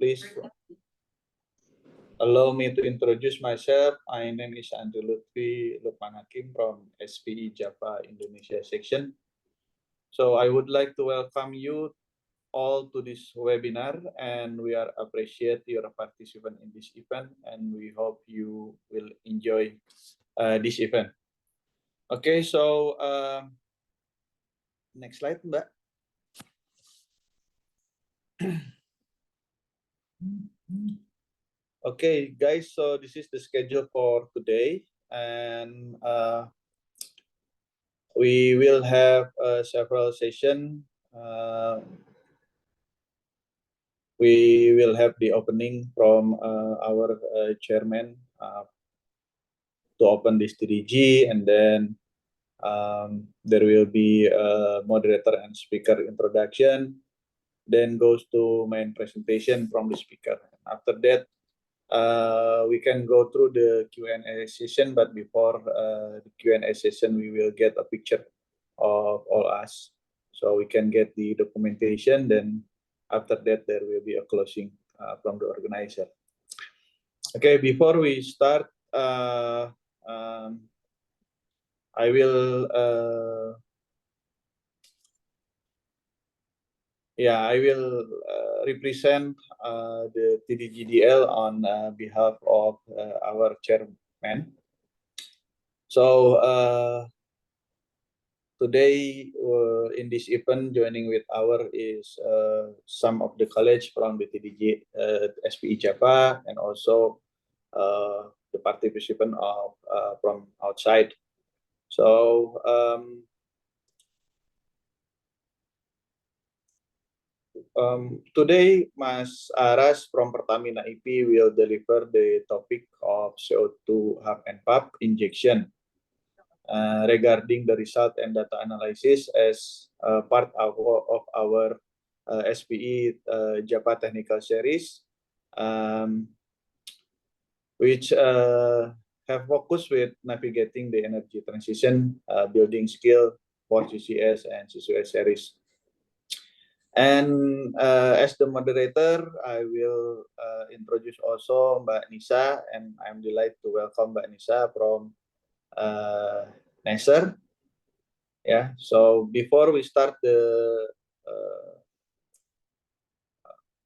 Please allow me to introduce myself. My name is Andrew Lutfi Lukman Hakim from SPE Japa Indonesia section. So I would like to welcome you all to this webinar, and we are appreciate your participation in this event, and we hope you will enjoy this event. Okay, so next slide, Mbak. Okay, guys, so this is the schedule for today, and we will have several sessions. We will have the opening from our chairman to open this TDG, and then there will be a moderator and speaker introduction, then goes to main presentation from the speaker. After that, we can go through the Q&A session, but before the Q&A session, we will get a picture of all us, so we can get the documentation. Then after that, there will be a closing from the organizer. Okay, before we start, I will represent the TDGDL on behalf of our chairman. So today in this event, joining with our is some of the college from the TDG SPE Japa, and also the participant of from outside. So today, Mas Aras from Pertamina IP will deliver the topic of CO2 hub and pump injection regarding the result and data analysis as part of our SPE Japa Technical Series, which have focus with navigating the energy transition, building skill for CCS and CCS series. And as the moderator, I will introduce also Mbak Nisa, and I'm delighted to welcome Mbak Nisa from NESR. Yeah, so before we start the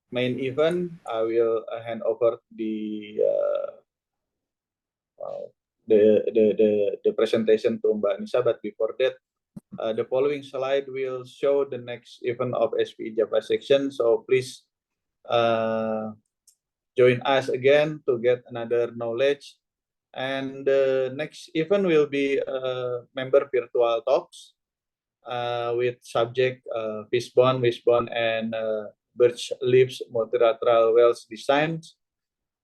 main event, I will hand over the presentation to Mbak Nisa. But before that, the following slide will show the next event of SPE Japa section. So please join us again to get another knowledge. And the next event will be member virtual talks with subject fishbone, and birch leaves multilateral wells designs.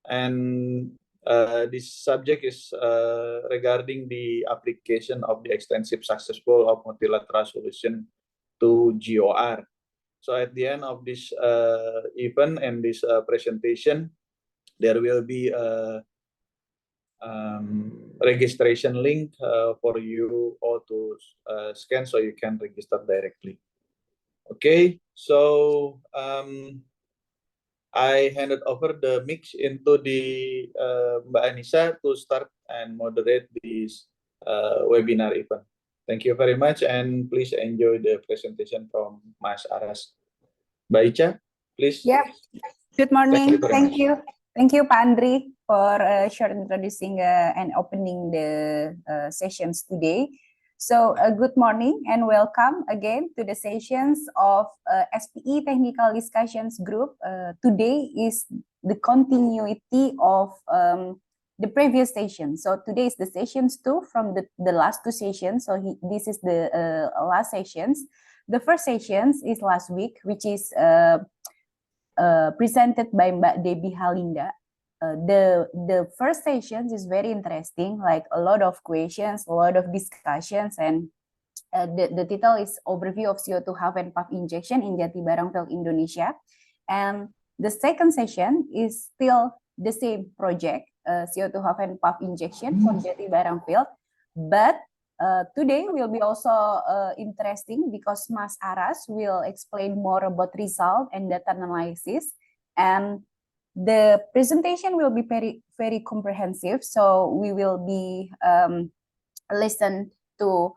And this subject is regarding the application of the extensive successful of multilateral solution to GOR. So at the end of this event and this presentation, there will be a registration link for you all to scan, so you can register directly. Okay, so I handed over the mix into the Mbak Anissa to start and moderate this webinar event. Thank you very much, and please enjoy the presentation from Mas Aras. Mbak Ica, please. Yeah. Good morning. Thank you. Thank you, Pak Andri, for short introducing and opening the sessions today. So good morning and welcome again to the sessions of SPE Technical Discussions Group. Today is the continuity of the previous session. So today is the sessions 2 from the last 2 sessions. So this is the last sessions. The first sessions is last week, which is presented by Mbak Debbie Halinda. The first session is very interesting, like a lot of questions, a lot of discussions, and the title is Overview of CO2 Hub and Pump Injection in Jatibarang Field, Indonesia. And the second session is still the same project, CO2 Hub and Pump Injection for Jatibarang Field, but today will be also interesting because Mas Aras will explain more about result and data analysis. And the presentation will be very comprehensive. So we will be listen to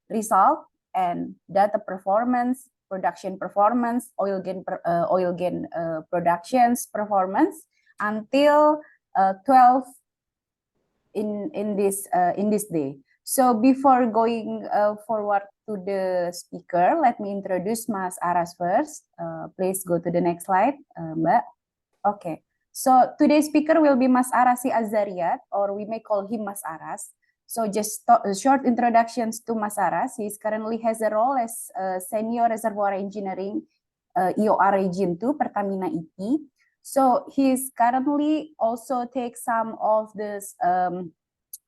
result and data performance, production performance, oil gain productions performance until 12 in this day. So before going forward to the speaker, let me introduce Mas Aras first. Please go to the next slide, Mbak. Okay. So today's speaker will be Mas Arasi Azariat, or we may call him Mas Aras. So just short introductions to Mas Aras. He currently has a role as Senior Reservoir Engineering EOR Region 2 Pertamina EP. So he's currently also take some of this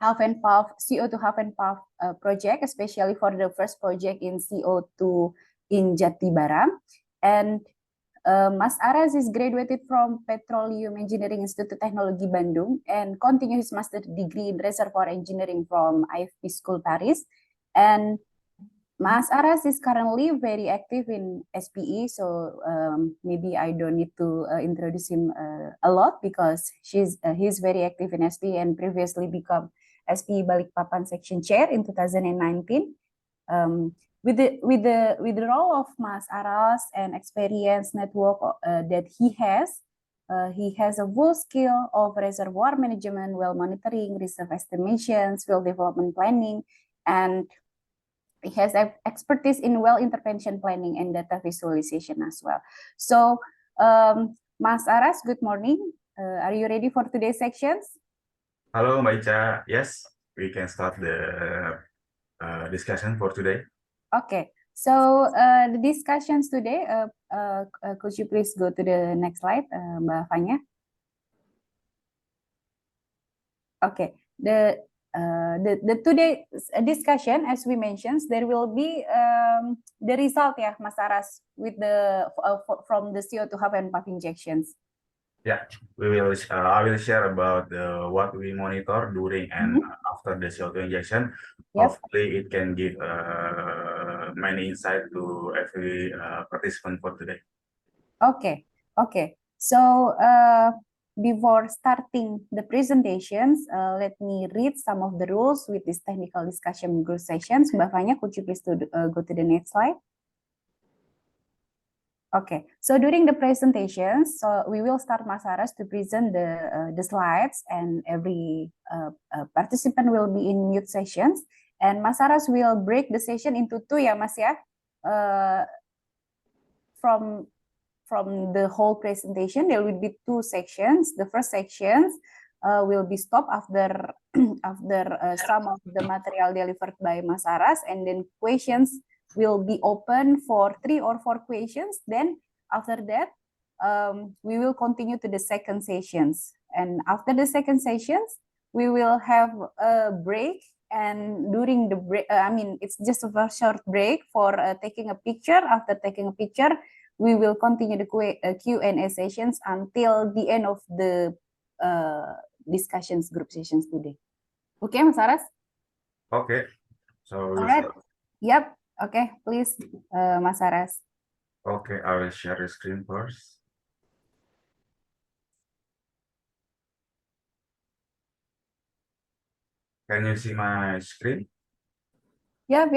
half and puff CO2 half and puff project, especially for the first project in CO2 in Jatibarang. And Mas Aras is graduated from Petroleum Engineering Institute Teknologi Bandung and continue his master degree in reservoir engineering from IFP School Paris. And Mas Aras is currently very active in SPE, so maybe I don't need to introduce him a lot because he's very active in SPE and previously become SPE Balikpapan Section Chair in 2019. With the role of Mas Aras and experience network that he has a full skill of reservoir management, well monitoring, reserve estimations, field development planning, and he has expertise in well intervention planning and data visualization as well. So, Mas Aras, good morning. Are you ready for today's sections? Hello, Mbak Ica. Yes, we can start the discussion for today. Okay. So the discussions today, could you please go to the next slide, Mbak Fanya? Okay. The today discussion, as we mentioned, there will be the result, yeah, Mas Aras, with the from the CO2 half and puff injections. Yeah, I will share about what we monitor during and after the CO2 injection. Yep. Hopefully, it can give many insight to every participant for today. Okay. Okay. So before starting the presentations, let me read some of the rules with this technical discussion group sessions. Mbak Fanya, could you please go to the next slide? Okay, so during the presentations, so we will start Mas Aras to present the slides, and every participant will be in mute sessions. And Mas Aras will break the session into two, ya Mas ya. From the whole presentation, there will be two sections. The first sections will be stopped after some of the material delivered by Mas Aras, and then questions will be open for 3 or 4 questions. Then after that, we will continue to the second sessions. And after the second sessions, we will have a break. And during the break, it's just a very short break for taking a picture. After taking a picture, we will continue the Q&A sessions until the end of the discussions group sessions today. Okay, Mas Aras? Okay. So all right. Yep. Okay, please, Mas Aras. Okay, I will share the screen first. Can you see my screen? Yep.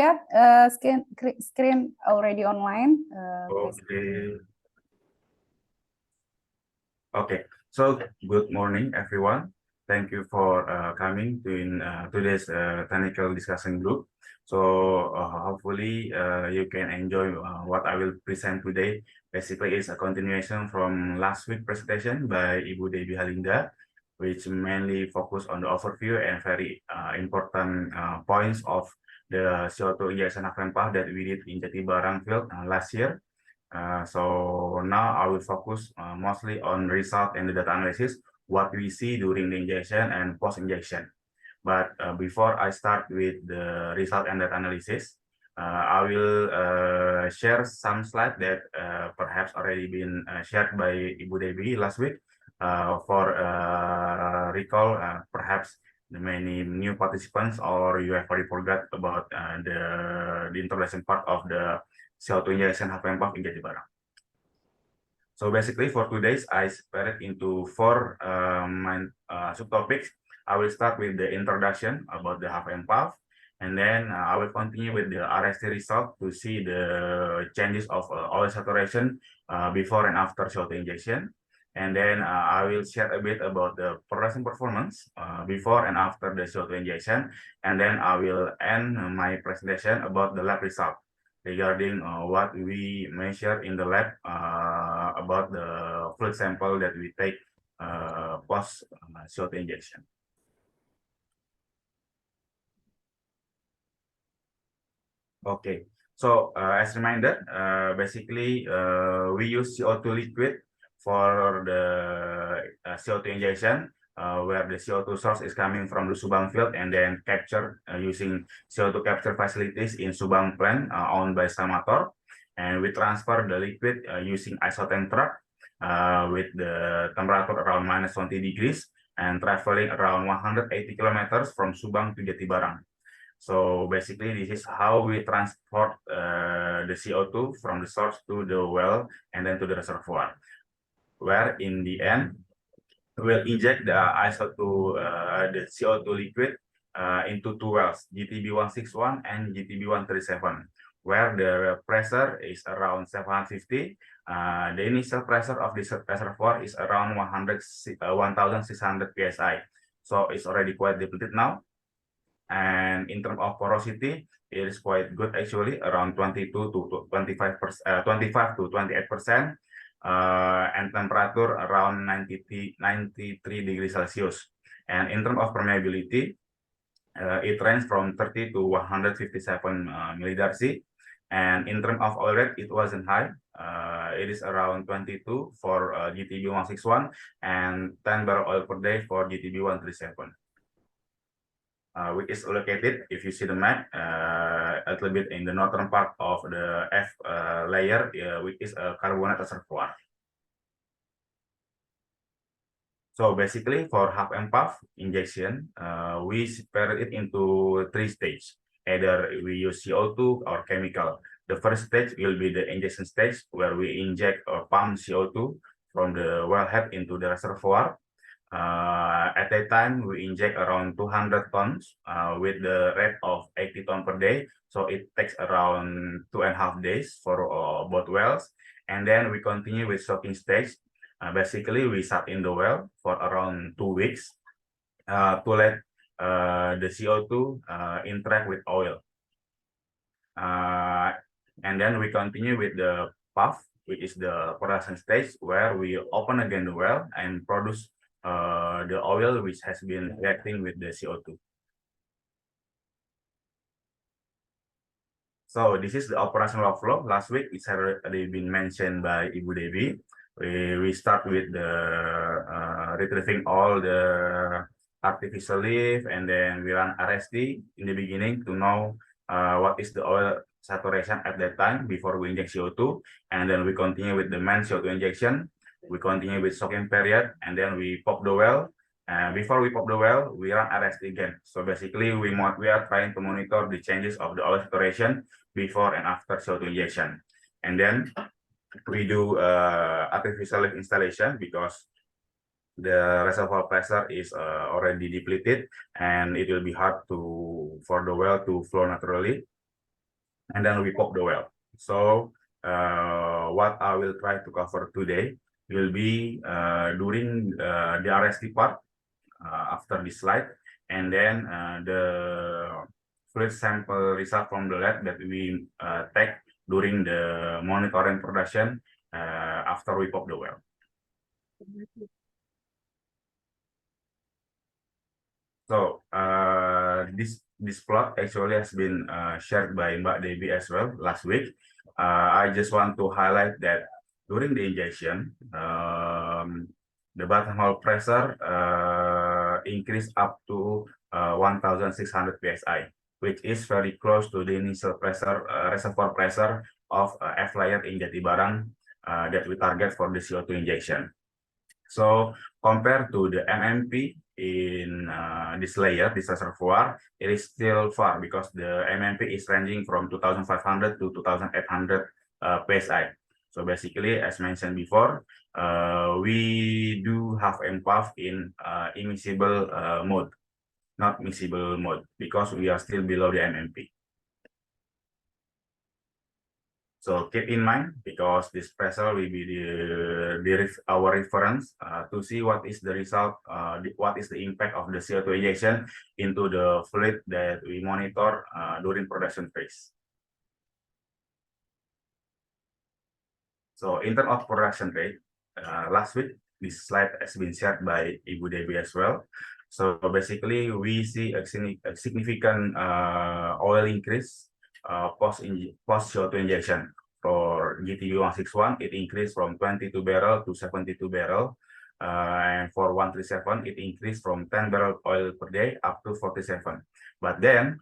Screen already online. Okay. Okay. So good morning, everyone. Thank you for coming to today's technical discussion group. So hopefully you can enjoy what I will present today. Basically, it's a continuation from last week's presentation by Ibu Devi Halinda, which mainly focus on the overview and very important points of the CO2 injection half and puff that we did in Jatibarang field last year. So now I will focus mostly on result and the data analysis, what we see during the injection and post-injection. But before I start with the result and data analysis, I will share some slides that perhaps already been shared by Ibu Devi last week for recall perhaps the many new participants, or you have already forgot about the introduction part of the CO2 injection half and puff in Jatibarang. So basically for today's, I split it into four subtopics. I will start with the introduction about the half and puff, and then I will continue with the RST result to see the changes of oil saturation before and after CO2 injection. And then I will share a bit about the production performance before and after the CO2 injection. And then I will end my presentation about the lab result regarding what we measure in the lab about the fluid sample that we take post CO2 injection. Okay, so as a reminder, basically we use CO2 liquid for the CO2 injection, where the CO2 source is coming from the Subang field and then captured using CO2 capture facilities in Subang plant owned by Samator. And we transfer the liquid using isotank truck with the temperature around -20 degrees and traveling around 180 kilometers from Subang to Jatibarang. So basically, this is how we transport the CO2 from the source to the well and then to the reservoir, where in the end, we'll inject the the CO2 liquid into two wells, GTB-161 and GTB-137, where the pressure is around 750. The initial pressure of this reservoir is around 1,600 PSI. So it's already quite depleted now. And in terms of porosity, it is quite good actually, around 22 to 25%, 25 to 28%, and temperature around 93 degrees Celsius. And in terms of permeability, it ranges from 30 to 157 millidarcy. And in terms of oil rate, it wasn't high. It is around 22 for GTB-161 and 10 barrel oil per day for GTB-137. Which is located, if you see the map, a little bit in the northern part of the F layer, which is a carbonate reservoir. So basically, for half and puff injection, we separate it into three stages. Either we use CO2 or chemical. The first stage will be the injection stage, where we inject or pump CO2 from the wellhead into the reservoir. At that time, we inject around 200 tons with the rate of 80 tons per day. So it takes around 2.5 days for both wells. And then we continue with soaking stage. Basically, we sat in the well for around 2 weeks to let the CO2 interact with oil. And then we continue with the puff, which is the production stage, where we open again the well and produce the oil which has been reacting with the CO2. So this is the operational flow. Last week it's already been mentioned by Ibu Devi. We start with the retrieving all the artificial lift, and then we run RST in the beginning to know what is the oil saturation at that time before we inject CO2, and then we continue with the main CO2 injection. We continue with soaking period, and then we pop the well. Before we pop the well, we run RST again. So basically, we are trying to monitor the changes of the oil saturation before and after CO2 injection. And then we do artificial lift installation because the reservoir pressure is already depleted, and it will be hard for the well to flow naturally. And then we pop the well. So what I will try to cover today will be during the RST part after this slide, and then the fluid sample result from the lab that we take during the monitoring production after we pop the well. So this plot actually has been shared by Mbak Devi as well last week. I just want to highlight that during the injection, the buttonhole pressure increased up to 1,600 PSI, which is very close to the initial pressure, reservoir pressure of F layer in Jatibarang that we target for the CO2 injection. So compared to the MMP in this layer, this reservoir, it is still far because the MMP is ranging from 2,500 to 2,800 PSI. So basically, as mentioned before, we do half and puff in immiscible mode, not miscible mode, because we are still below the MMP. So keep in mind, because this pressure will be our reference to see what is the result, what is the impact of the CO2 injection into the fluid that we monitor during production phase. So in terms of production rate, last week, this slide has been shared by Ibu Debbie as well. So basically, we see a significant oil increase post CO2 injection. For GTB 161, it increased from 22 barrel to 72 barrel. And for 137, it increased from 10 barrel oil per day up to 47. But then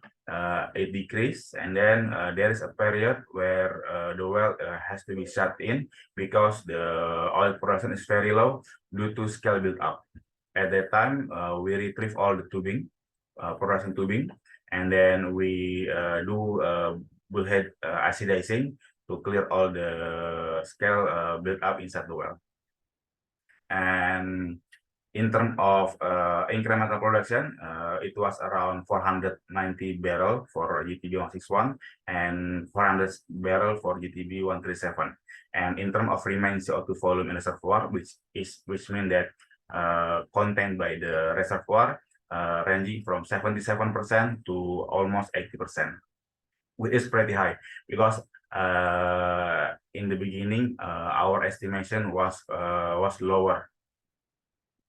it decreased, and then there is a period where the well has to be shut in because the oil production is very low due to scale build up. At that time, we retrieve all the tubing, production tubing, and then we do bullhead acidizing to clear all the scale build up inside the well. And in terms of incremental production, it was around 490 barrel for GTB 161 and 400 barrel for GTB 137. And in terms of remaining CO2 volume in reservoir, which means that contained by the reservoir ranging from 77% to almost 80%, which is pretty high because in the beginning our estimation was lower,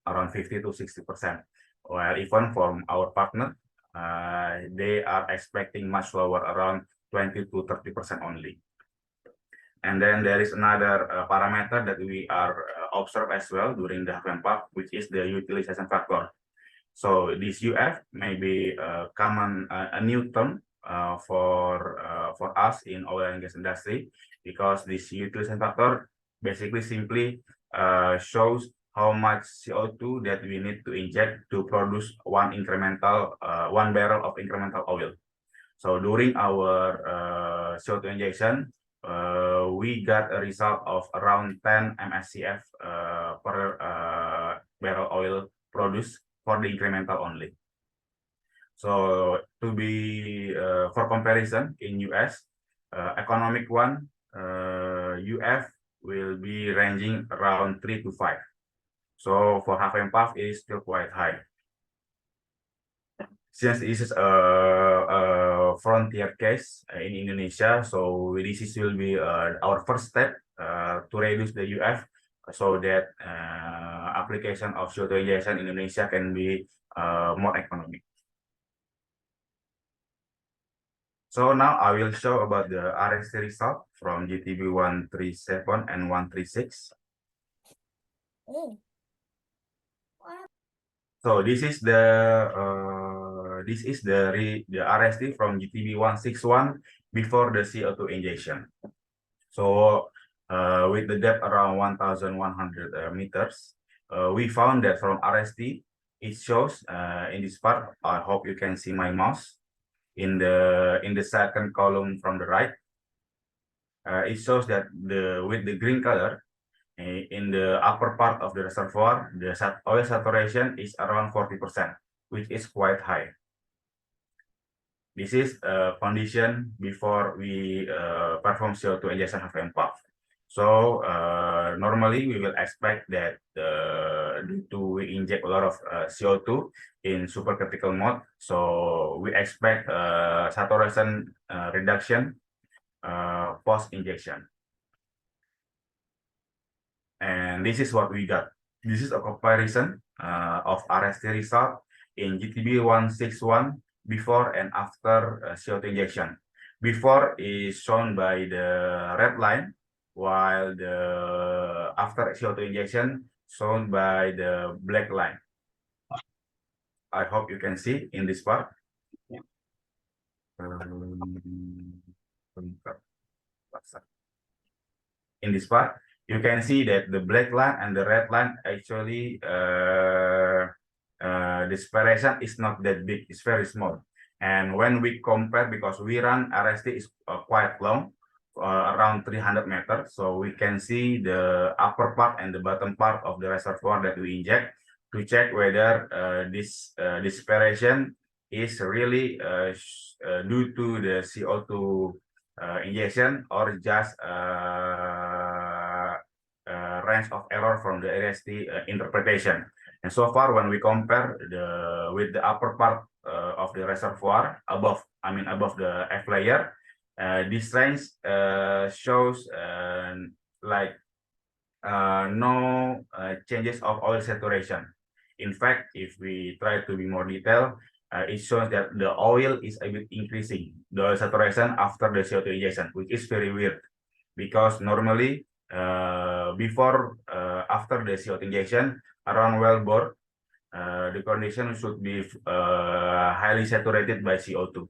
around 50 to 60%, while even from our partner they are expecting much lower, around 20 to 30% only. And then there is another parameter that we are observe as well during the half and puff, which is the utilization factor. So this UF may be a new term for us in oil and gas industry, because this utilization factor basically simply shows how much CO2 that we need to inject to produce one barrel of incremental oil. So during our CO2 injection, we got a result of around 10 MSCF per barrel oil produced for the incremental only. So to be for comparison, in US, economic one, UF will be ranging around 3 to 5. So for half and puff, it is still quite high. Since this is a frontier case in Indonesia, so this will be our first step to reduce the UF, so that application of CO2 injection in Indonesia can be more economic. So now I will show about the RST result from GTB 137 and 136. So this is the RST from GTB 161 before the CO2 injection. So with the depth around 1,100 meters, we found that from RST, it shows in this part. I hope you can see my mouse in the second column from the right. It shows that with the green color, in the upper part of the reservoir, the oil saturation is around 40%, which is quite high. This is a condition before we perform CO2 injection half and puff. So normally we will expect that we inject a lot of CO2 in supercritical mode. So we expect saturation reduction post injection. And this is what we got. This is a comparison of RST result in GTB 161 before and after CO2 injection. Before is shown by the red line, while the after CO2 injection shown by the black line. I hope you can see in this part. Yeah. In this part, you can see that the black line and the red line actually the separation is not that big, it's very small. And when we compare, because we run RST is quite long around 300 meters. So we can see the upper part and the bottom part of the reservoir that we inject to check whether this dispersion is really due to the CO2 injection or just range of error from the RST interpretation. And so far, when we compare with the upper part of the reservoir above the F layer, this range shows like no changes of oil saturation. In fact, if we try to be more detailed, it shows that the oil is a bit increasing, the oil saturation after the CO2 injection, which is very weird because normally after the CO2 injection around wellbore, the condition should be highly saturated by CO2.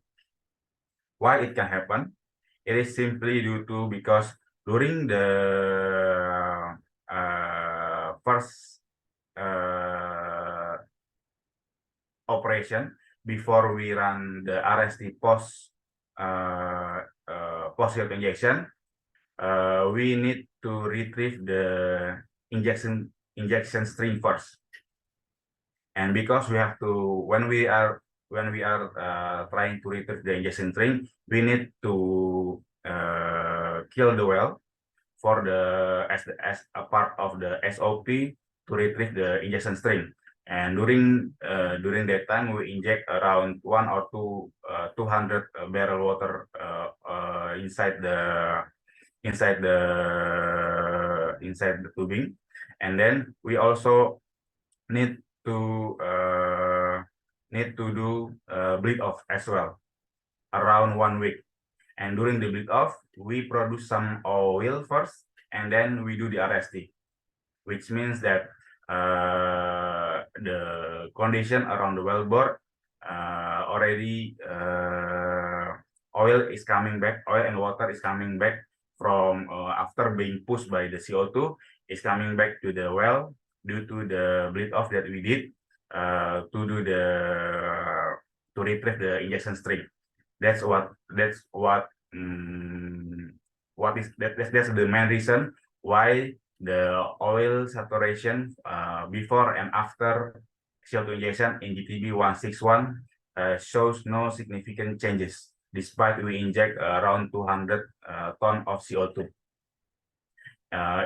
Why it can happen? It is simply due to because during the first operation before we run the RST post CO2 injection, we need to retrieve the injection stream first. And because we have to, when we are trying to retrieve the injection stream, we need to kill the well for as a part of the SOP to retrieve the injection stream. And during that time, we inject around 1 or 200 barrel water inside the tubing, and then we also need to do bleed off as well around 1 week. And during the bleed off, we produce some oil first, and then we do the RST, which means that the condition around the wellbore already oil and water is coming back from after being pushed by the CO2 is coming back to the well due to the bleed off that we did to retrieve the injection stream. That's the main reason why the oil saturation before and after CO2 injection in GTB 161 shows no significant changes despite we inject around 200 ton of CO2.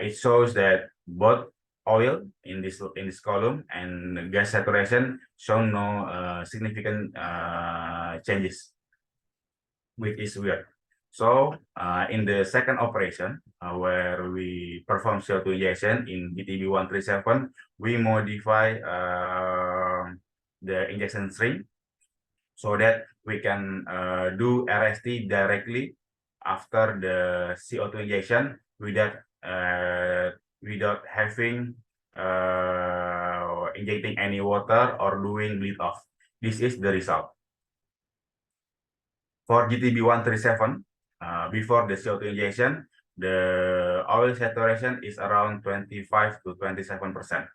It shows that both oil in this column and gas saturation show no significant changes, which is weird. So in the second operation, where we perform CO2 injection in GTB 137, we modify the injection stream so that we can do RST directly after the CO2 injection without having injecting any water or doing bleed off. This is the result. For GTB 137, before the CO2 injection, the oil saturation is around 25 to 27%.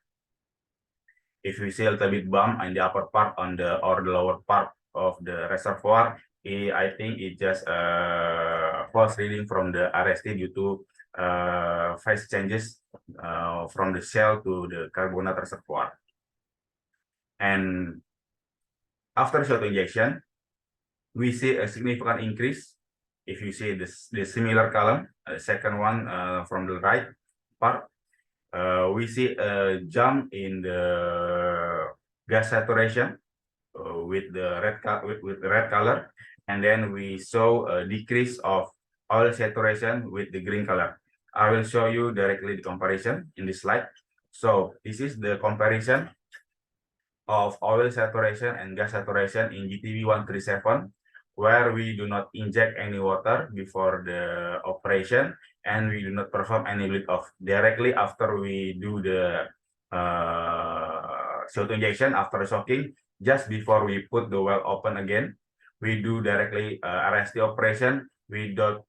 If we see a little bit bump in the upper part or the lower part of the reservoir, I think it just false reading from the RST due to phase changes from the shell to the carbonate reservoir. And after CO2 injection, we see a significant increase. If you see the similar column, the second one from the right part, we see a jump in the gas saturation with the red color, and then we saw a decrease of oil saturation with the green color. I will show you directly the comparison in this slide. So this is the comparison of oil saturation and gas saturation in GTB 137, where we do not inject any water before the operation and we do not perform any bleed off. Directly after we do the CO2 injection, after soaking, just before we put the well open again, we do directly RST operation without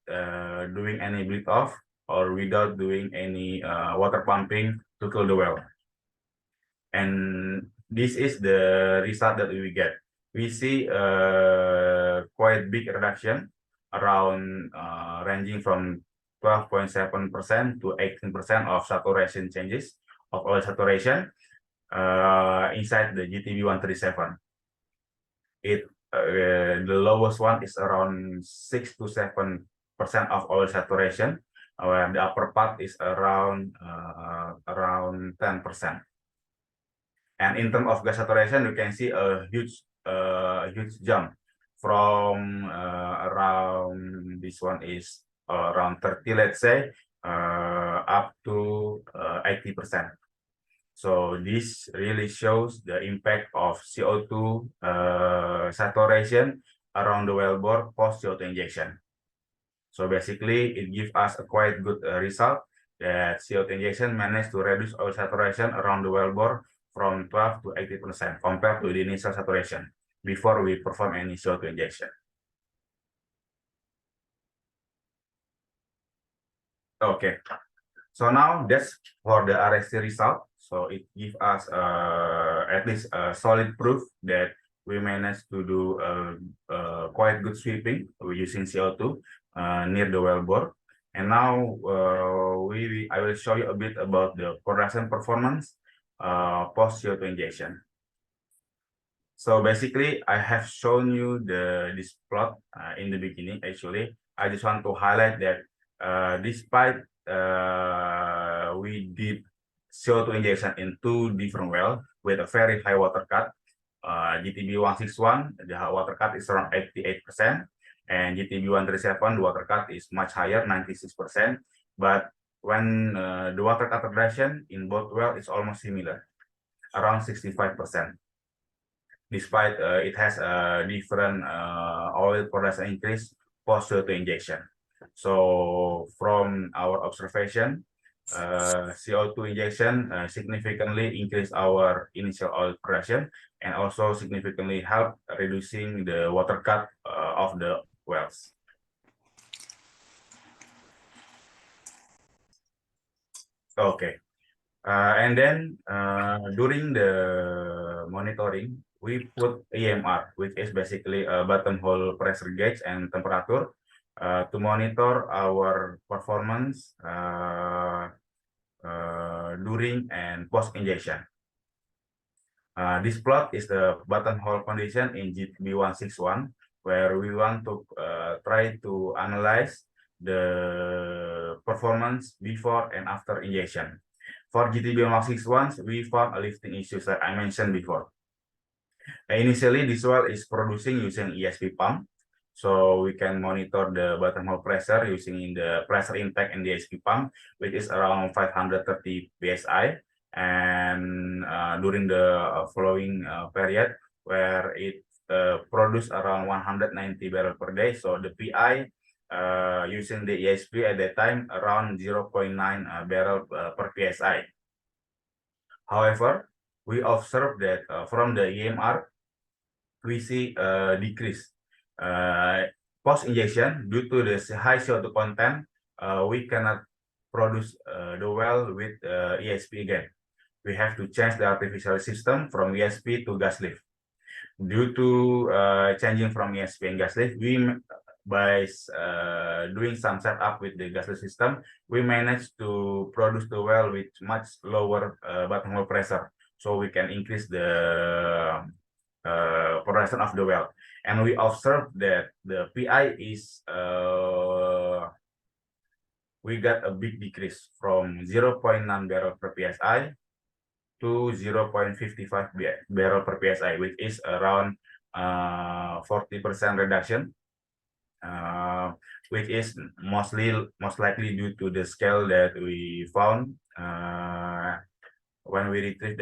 doing any bleed off or without doing any water pumping to kill the well. And this is the result that we get. We see quite big reduction around ranging from 12.7% to 18% of saturation changes of oil saturation inside the GTB 137. The lowest one is around 6 to 7% of oil saturation, where the upper part is around 10%. And in terms of gas saturation, you can see a huge jump from around, this one is around 30, let's say, up to 80%. So this really shows the impact of CO2 saturation around the wellbore post CO2 injection. So basically, it gives us a quite good result that CO2 injection managed to reduce oil saturation around the wellbore from 12 to 80% compared to the initial saturation before we perform any CO2 injection. Okay, so now that's for the RST result. So it gives us at least a solid proof that we managed to do quite good sweeping using CO2 near the wellbore. And now I will show you a bit about the production performance post CO2 injection. So basically, I have shown you this plot in the beginning. Actually, I just want to highlight that despite we did CO2 injection in 2 different wells with a very high water cut, GTB 161, the water cut is around 88%, and GTB 137, the water cut is much higher, 96%. But when the water cut reduction in both wells is almost similar, around 65%. Despite it has a different oil production increase post CO2 injection. So from our observation, CO2 injection significantly increased our initial oil production and also significantly helped reducing the water cut of the wells. Okay, and then during the monitoring, we put EMR, which is basically a buttonhole pressure gauge and temperature to monitor our performance during and post injection. This plot is the buttonhole condition in GTB 161, where we want to try to analyze the performance before and after injection. For GTB 161, we found a lifting issue that I mentioned before. Initially, this well is producing using ESP pump, so we can monitor the buttonhole pressure using the pressure intake in the ESP pump, which is around 530 psi. And during the following period, where it produced around 190 barrels per day, so the PI using the ESP at that time around 0.9 barrel per psi. However, we observed that from the EMR, we see a decrease. Post injection, due to the high CO2 content, we cannot produce the well with ESP again. We have to change the artificial system from ESP to gas lift. Due to changing from ESP and gas lift, by doing some setup with the gas lift system, we managed to produce the well with much lower buttonhole pressure, so we can increase the production of the well. And we observed that the PI is we got a big decrease from 0.9 barrel per psi to 0.55 barrel per psi, which is around 40% reduction, which is most likely due to the scale that we found when we retrieve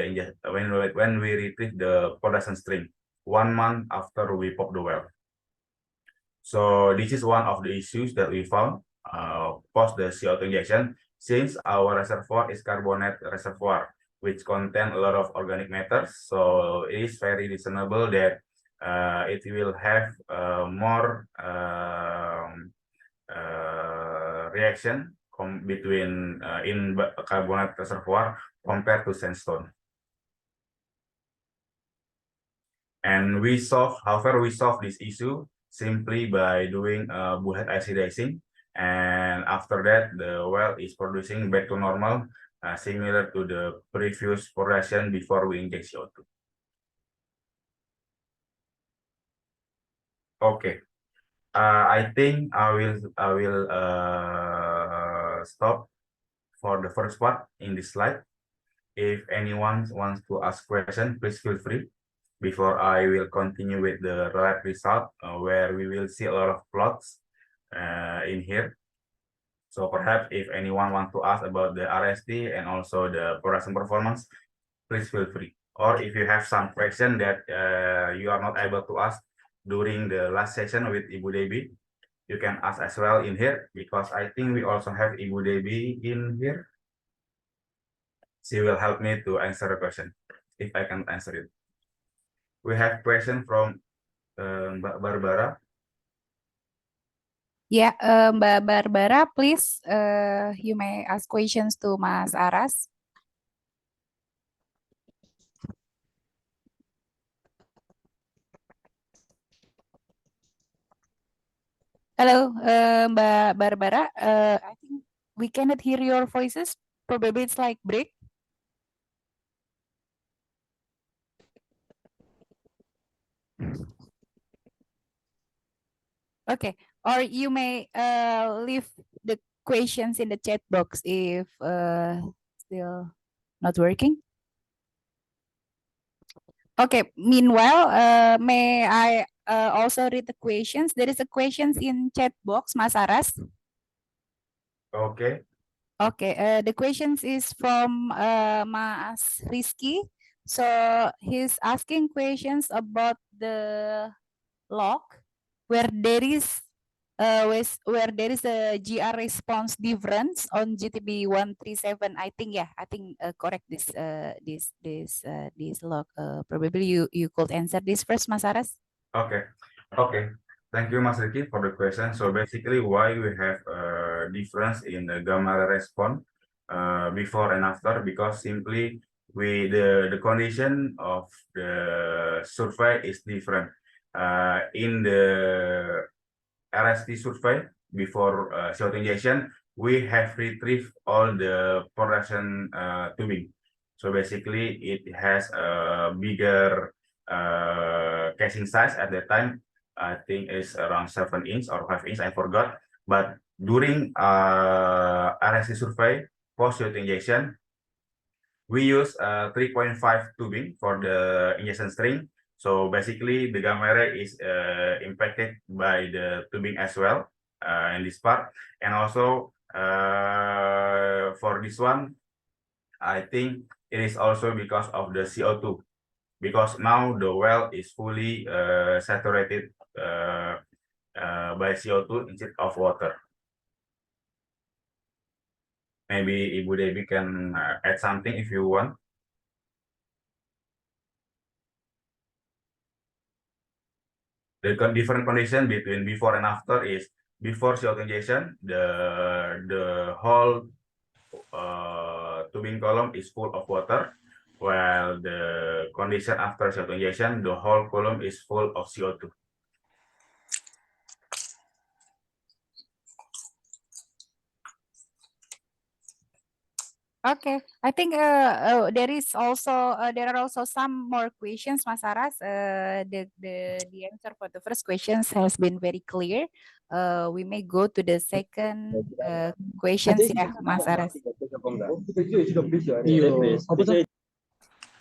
the production stream 1 month after we pop the well. So this is one of the issues that we found post the CO2 injection, since our reservoir is carbonate reservoir, which contain a lot of organic matters. So it is very reasonable that it will have more reaction between in carbonate reservoir compared to sandstone. And however, we solve this issue simply by doing bullhead acidizing and after that the well is producing back to normal, similar to the previous progression before we inject CO2. Okay, I think I will stop for the first part in this slide. If anyone wants to ask question, please feel free. Before I will continue with the lab result, where we will see a lot of plots in here. So perhaps if anyone wants to ask about the RST and also the production performance, please feel free. Or if you have some question that you are not able to ask during the last session with Ibu Debbie, you can ask as well in here, because I think we also have Ibu Debbie in here. She will help me to answer the question if I can answer it. We have question from Mbak Barbara. Yeah, Mbak Barbara, please, you may ask questions to Mas Aras. Hello, Mbak Barbara. I think we cannot hear your voices. Probably it's like break. Okay, or you may leave the questions in the chat box if still not working. Okay, meanwhile, may I also read the questions? There is a questions in chat box, Mas Aras. Okay. Okay, the questions is from Mas Rizky. So he's asking questions about the log where there is where there is a GR response difference on GTB 137. I think correct this log. Probably you could answer this first, Mas Aras. Okay. Thank you, Mas Ricky, for the question. So basically, why we have a difference in the gamma ray response before and after? Because simply the condition of the survey is different. In the RST survey before CO2 injection, we have retrieved all the production tubing. So basically, it has a bigger casing size at that time. I think it's around 7 inch or 5 inch, I forgot. But during RST survey post CO2 injection, we use 3.5 tubing for the injection string. So basically, the gamma ray is impacted by the tubing as well in this part. And also for this one, I think it is also because of the CO2. Because now the well is fully saturated by CO2 instead of water. Maybe Ibu Debbie can add something if you want. The different condition between before and after is before CO2 injection, the whole tubing column is full of water, while the condition after CO2 injection, the whole column is full of CO2. Okay, I think there are also some more questions, Mas Aras. The answer for the first questions has been very clear. We may go to the second questions, yeah, Mas Aras.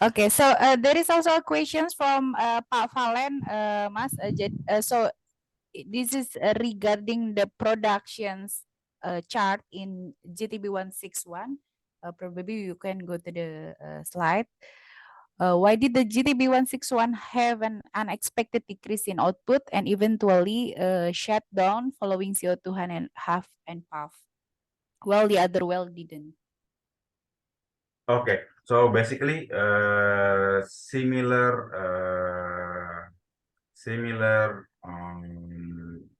Okay, so there is also a questions from Pak Valen, Mas. So this is regarding the productions chart in GTB 161. Probably you can go to the slide. Why did the GTB 161 have an unexpected decrease in output and eventually shut down following CO2 and half and puff, while the other well didn't? Okay, so basically similar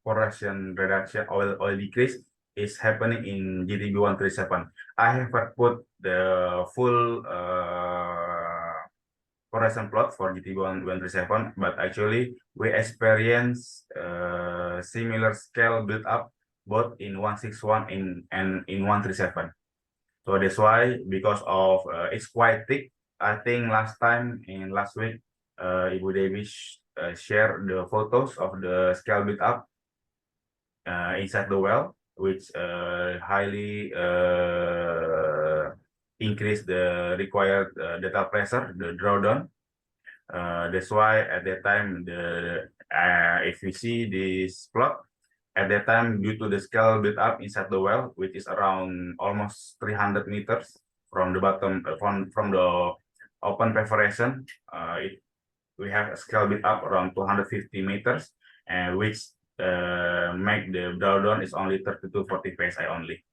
production reduction oil decrease is happening in GTB 137. I have put the full production plot for GTB 137, but actually we experience similar scale build up both in 161 and in 137. So that's why, because of it's quite thick. I think last week, Ibu Dewi shared the photos of the scale build up inside the well, which highly increase the required data pressure, the drawdown. That's why at that time, if you see this plot, at that time, due to the scale built up inside the well, which is around almost 300 meters from the bottom, from the open perforation, we have a scale built up around 250 meters, and which make the drawdown is only 30 to 40 psi only.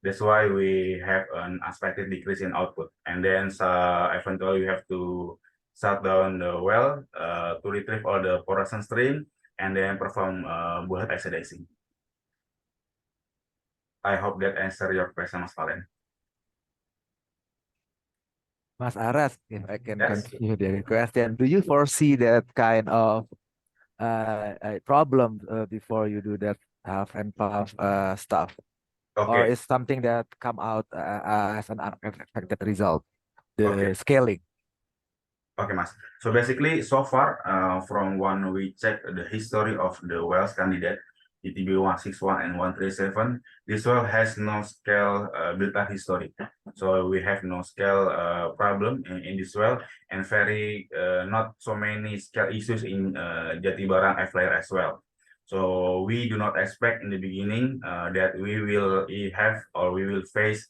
That's why we have an expected decrease in output, and then eventually we have to shut down the well to retrieve all the porous stream and then perform bullhead oxidizing. I hope that answer your question, Mas Valen. Mas Aras, if I can Yes. continue the question, do you foresee that kind of problem before you do that half and puff stuff? Or Okay, is something that come out as an unexpected result, the Okay. scaling? okay, Mas. So basically, so far, from when we check the history of the wells candidate, ETB 161 and 137, this well has no scale built-up history. So we have no scale problem in this well, and very not so many scale issues in Jatibarang F-layer as well. So we do not expect in the beginning that we will have or we will face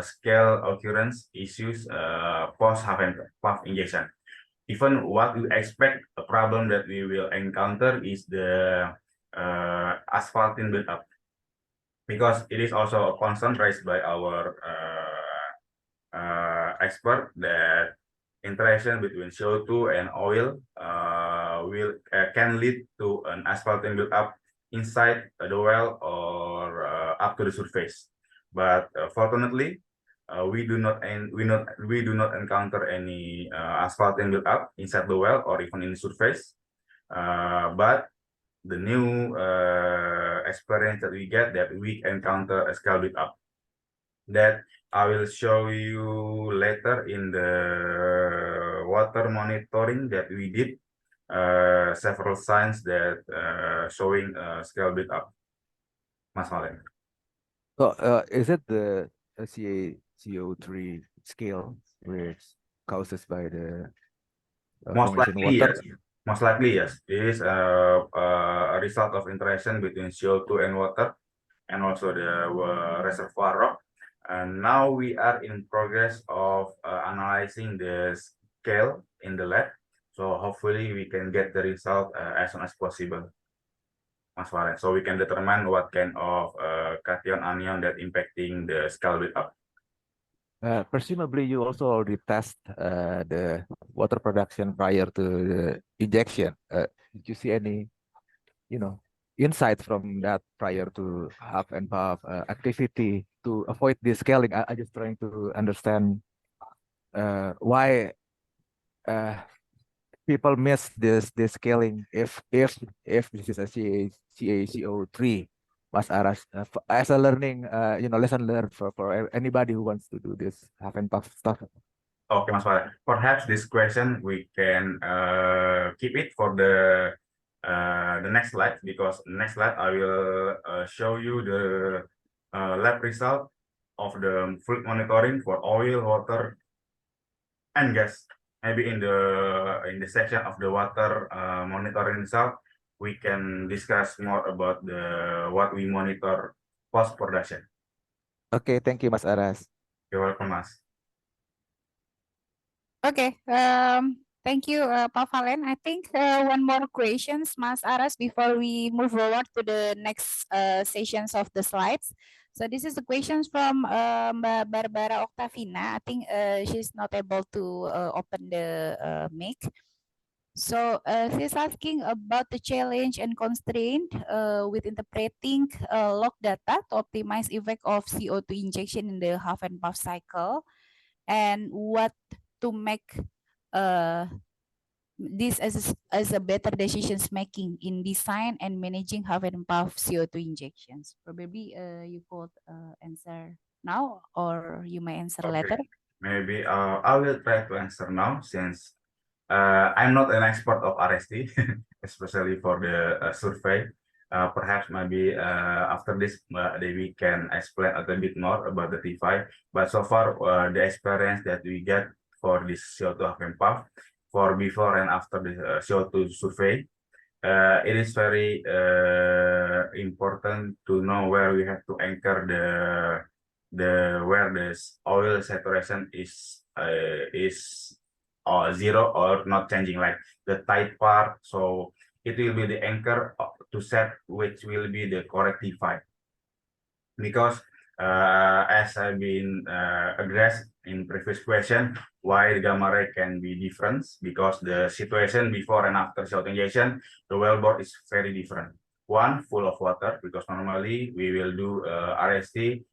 scale occurrence issues post half and puff injection. Even what we expect a problem that we will encounter is the asphaltene buildup, because it is also a concern raised by our expert that interaction between CO2 and oil can lead to an asphaltene buildup inside the well or up to the surface. But fortunately, we do not encounter any asphaltene buildup inside the well or even in the surface. But the new experience that we get, that we encounter a scale buildup that I will show you later in the water monitoring that we did. Several signs that showing scale buildup. Mas Valen. So is it the CaCO3 scale which causes by the Most formation likely, water? yes. Most likely, yes. It is a result of interaction between CO2 and water, and also the reservoir rock. And now we are in progress of analyzing the scale in the lab. So hopefully we can get the result as soon as possible, Mas Valen. So we can determine what kind of cation anion that impacting the scale buildup. Presumably you also already test the water production prior to the injection. Did you see any, insight from that prior to half and puff activity to avoid this scaling? I just trying to understand why people miss this scaling if this is a CaCO3. Mas Aras, as a learning, lesson learned for anybody who wants to do this half and puff stuff. Okay, Mas Valen. Perhaps this question we can keep it for the next slide, because next slide I will show you the lab result of the fluid monitoring for oil, water, and gas. Maybe in the section of the water monitoring result, we can discuss more about what we monitor post production. Okay, thank you, Mas Aras. You're welcome, Mas. Okay, thank you, Pak Valen. I think one more questions, Mas Aras, before we move forward to the next sessions of the slides. So this is the questions from Mbak Barbara Octavina. I think she's not able to open the mic. So she's asking about the challenge and constraint with interpreting log data to optimize effect of CO2 injection in the half and puff cycle, and what to make this as a better decisions making in design and managing half and puff CO2 injections? Probably you could answer now, or you may answer Okay, later. maybe I will try to answer now since I'm not an expert of RST, especially for the survey. Perhaps maybe after this, we can explain a little bit more about the T5. But so far, the experience that we get for this CO2 half and puff, for before and after the CO2 survey, it is very important to know where we have to anchor where the oil saturation is 0 or not changing, like the tight part. So it will be the anchor to set which will be the correct T5. Because as I've been addressed in previous question, why the gamma ray can be different, because the situation before and after CO2 injection, the wellbore is very different. One, full of water, because normally we will do RST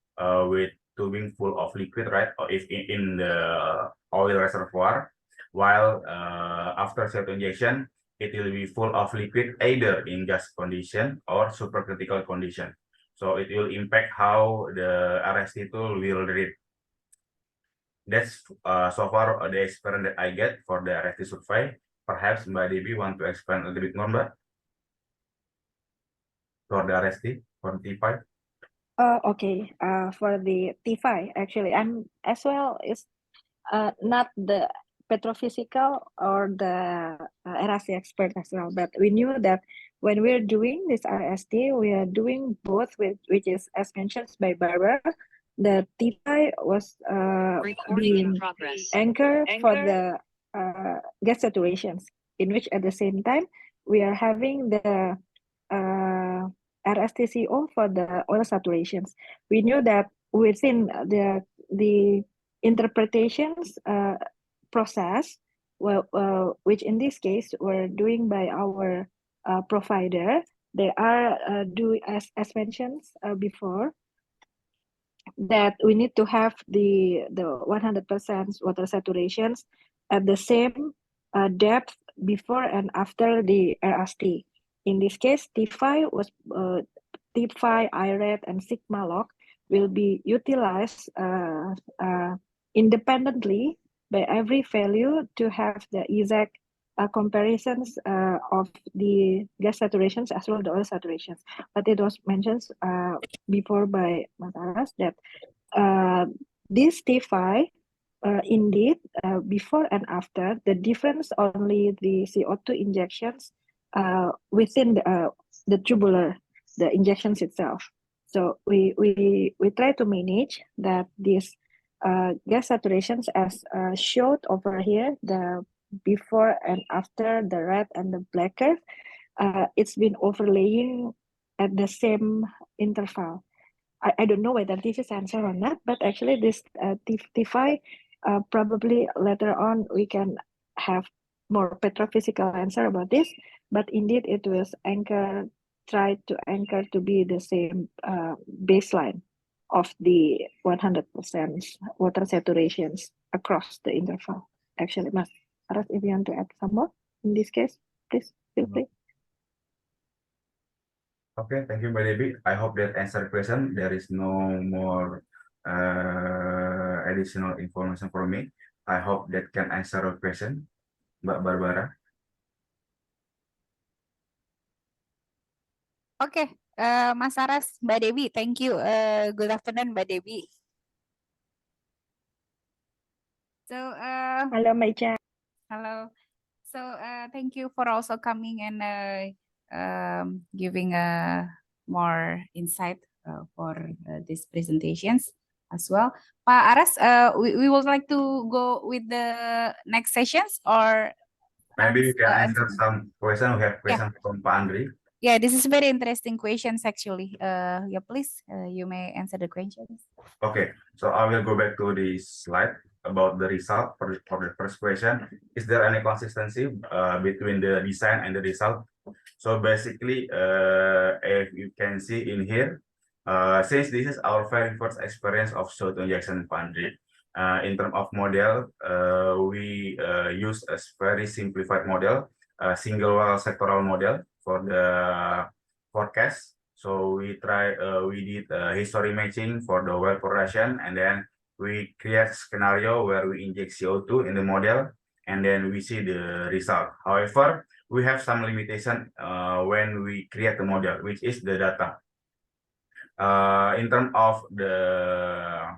with tubing full of liquid, right? Or if in the oil reservoir, while after CO2 injection, it will be full of liquid either in gas condition or supercritical condition. So it will impact how the RST tool will read. That's so far the experience that I get for the RST survey. Perhaps Mbak Debbie want to expand a little bit more, Mbak, for the RST, for T5. Okay. For the T5, actually, I'm as well is not the petrophysical or the RST expert as well, but we knew that when we're doing this RST, we are doing both, which is as mentioned by Barbara, the T5 was being anchored for the gas saturations, in which at the same time we are having the RSTCO for the oil saturations. We knew that within the interpretations process, which in this case we're doing by our provider, they are doing as mentioned before, that we need to have the 100% water saturations at the same depth before and after the RST. In this case, T5 was T5, IRAD, and Sigma log will be utilized independently by every value to have the exact comparisons of the gas saturations as well as the oil saturations. But it was mentioned before by Mas Aras that this T5 indeed before and after, the difference only the CO2 injections within the tubular, the injections itself. So we try to manage that these gas saturations as showed over here, the before and after, the red and the black curve, it's been overlaying at the same interval. I don't know whether this is answer or not, but actually this T5 probably later on we can have more petrophysical answer about this, but indeed it was tried to anchor to be the same baseline of the 100% water saturations across the interval. Actually, Mas Aras, if you want to add some more in this case, please feel free. Okay, thank you, Mbak Debbie. I hope that answered the question. There is no more additional information for me. I hope that can answer your question, Mbak Barbara. Okay, Mas Aras, Mbak Debbie, thank you. Good afternoon, Mbak Debbie. So, Hello, Maicha. hello. So, thank you for also coming and giving more insight for these presentations as well. Pak Aras, we would like to go with the next sessions, or Maybe you can answer some question. We have question from Pak Andri. yeah, this is very interesting questions actually. Yeah, please, you may answer the questions. Okay, so I will go back to this slide about the result for the first question. Is there any consistency between the design and the result? So basically, if you can see in here, since this is our very first experience of CO2 injection, Pak Andri, In terms of model, we use a very simplified model, a single well sectoral model for the forecast. So we did history matching for the well production, and then we create scenario where we inject CO2 in the model, and then we see the result. However, we have some limitation when we create the model, which is the data. In terms of the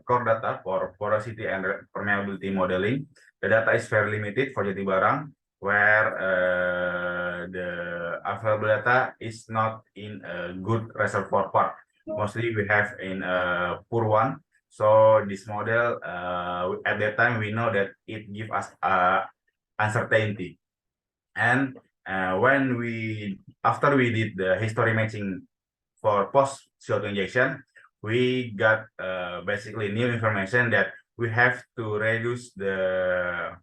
core data for porosity and permeability modeling, the data is very limited for Jatibarang, where the available data is not in a good reservoir part. Mostly we have in a poor one. So this model, at that time, we know that it gives us uncertainty. And after we did the history matching for post CO2 injection, we got basically new information that we have to reduce the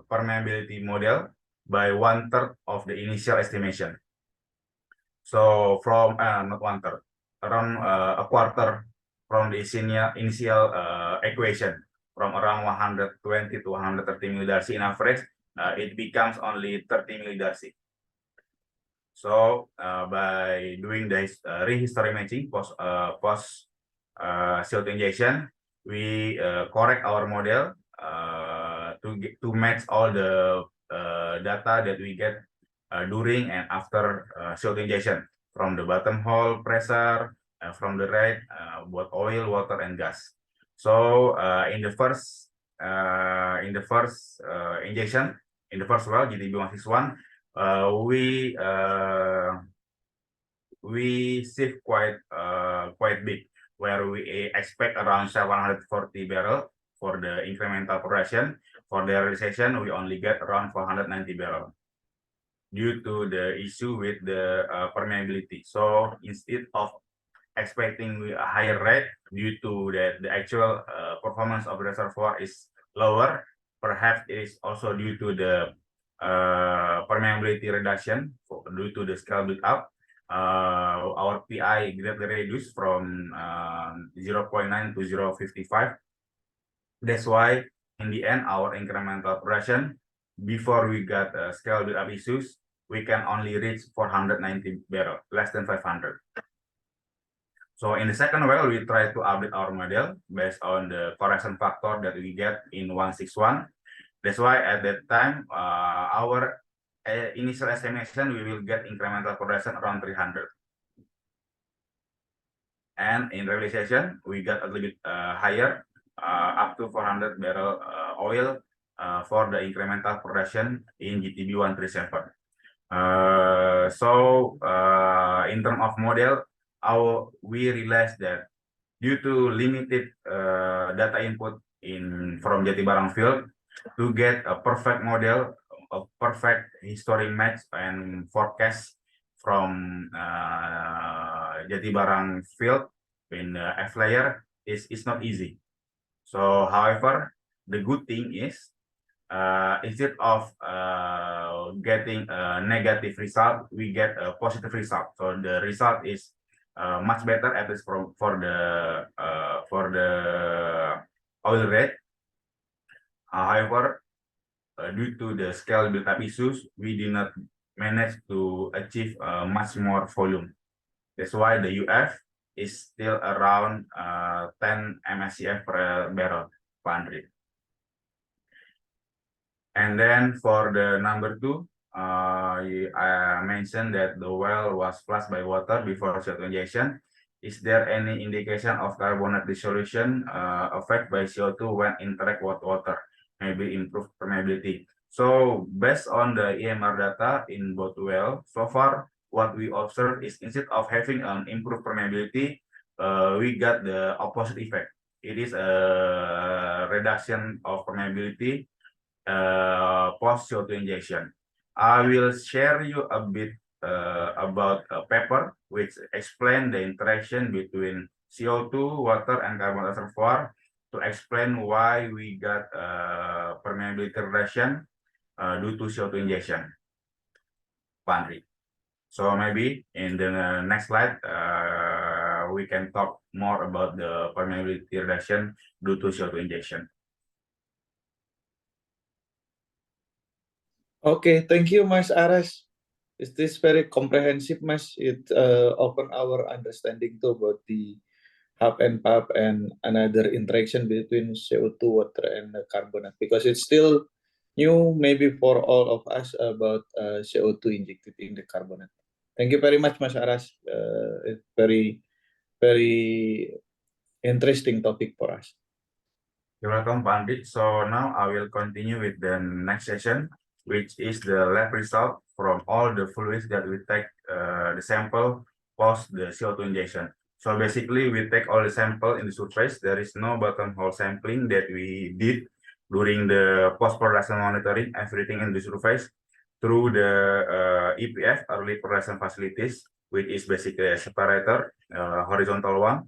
permeability model by 1/3 of the initial estimation. So from not 1/3, around a quarter from the initial equation, from around 120 to 130 millidarcy in average, it becomes only 30 millidarcy. So by doing the rehistory matching post CO2 injection, we correct our model to match all the data that we get during and after CO2 injection, from the bottom hole pressure, from the rate, both oil, water, and gas. So in the first injection, in the first well, GTB 161, we save quite big, where we expect around 740 barrel for the incremental production. For the realization, we only get around 490 barrel due to the issue with the permeability. So instead of expecting a higher rate due to the actual performance of the reservoir is lower, perhaps it is also due to the permeability reduction due to the scale build up. Our PI greatly reduced from 0.9 to 0.55. That's why in the end, our incremental production, before we got scale build up issues, we can only reach 490 barrel, less than 500. So in the second well, we try to update our model based on the correction factor that we get in 161. That's why at that time, our initial estimation, we will get incremental production around 300. And in realization, we got a little bit higher, up to 400 barrel oil for the incremental production in GTB 137. So in terms of model, we realized that due to limited data input from Jatibarang field, to get a perfect model, a perfect history match and forecast from Jatibarang field in the F layer is not easy. So, however, the good thing is instead of getting a negative result, we get a positive result. So the result is much better, at least for the oil rate. However, due to the scale build-up issues, we did not manage to achieve much more volume. That's why the UF is still around 10 MSCF per barrel, per 100. And then for the number 2, I mentioned that the well was flushed by water before CO2 injection. Is there any indication of carbonate dissolution effect by CO2 when interact with water? Maybe improve permeability. So based on the EMR data in both well, so far what we observed is instead of having an improved permeability, we got the opposite effect. It is a reduction of permeability post CO2 injection. I will share you a bit about a paper which explain the interaction between CO2, water, and carbon reservoir, to explain why we got permeability reduction due to CO2 injection. So maybe in the next slide, we can talk more about the permeability reduction due to CO2 injection. Okay, thank you, Mas Aras. It is very comprehensive, Mas. It opened our understanding too about the hub and pub and another interaction between CO2, water, and the carbonate, because it's still new maybe for all of us about CO2 injected in the carbonate. Thank you very much, Mas Aras. It's very, very interesting topic for us. You're welcome, Pandit. So now I will continue with the next session, which is the lab result from all the fluids that we take the sample post the CO2 injection. So basically, we take all the sample in the surface. There is no buttonhole sampling that we did during the post-production monitoring, everything in the surface through the EPF, early production facilities, which is basically a separator, horizontal one,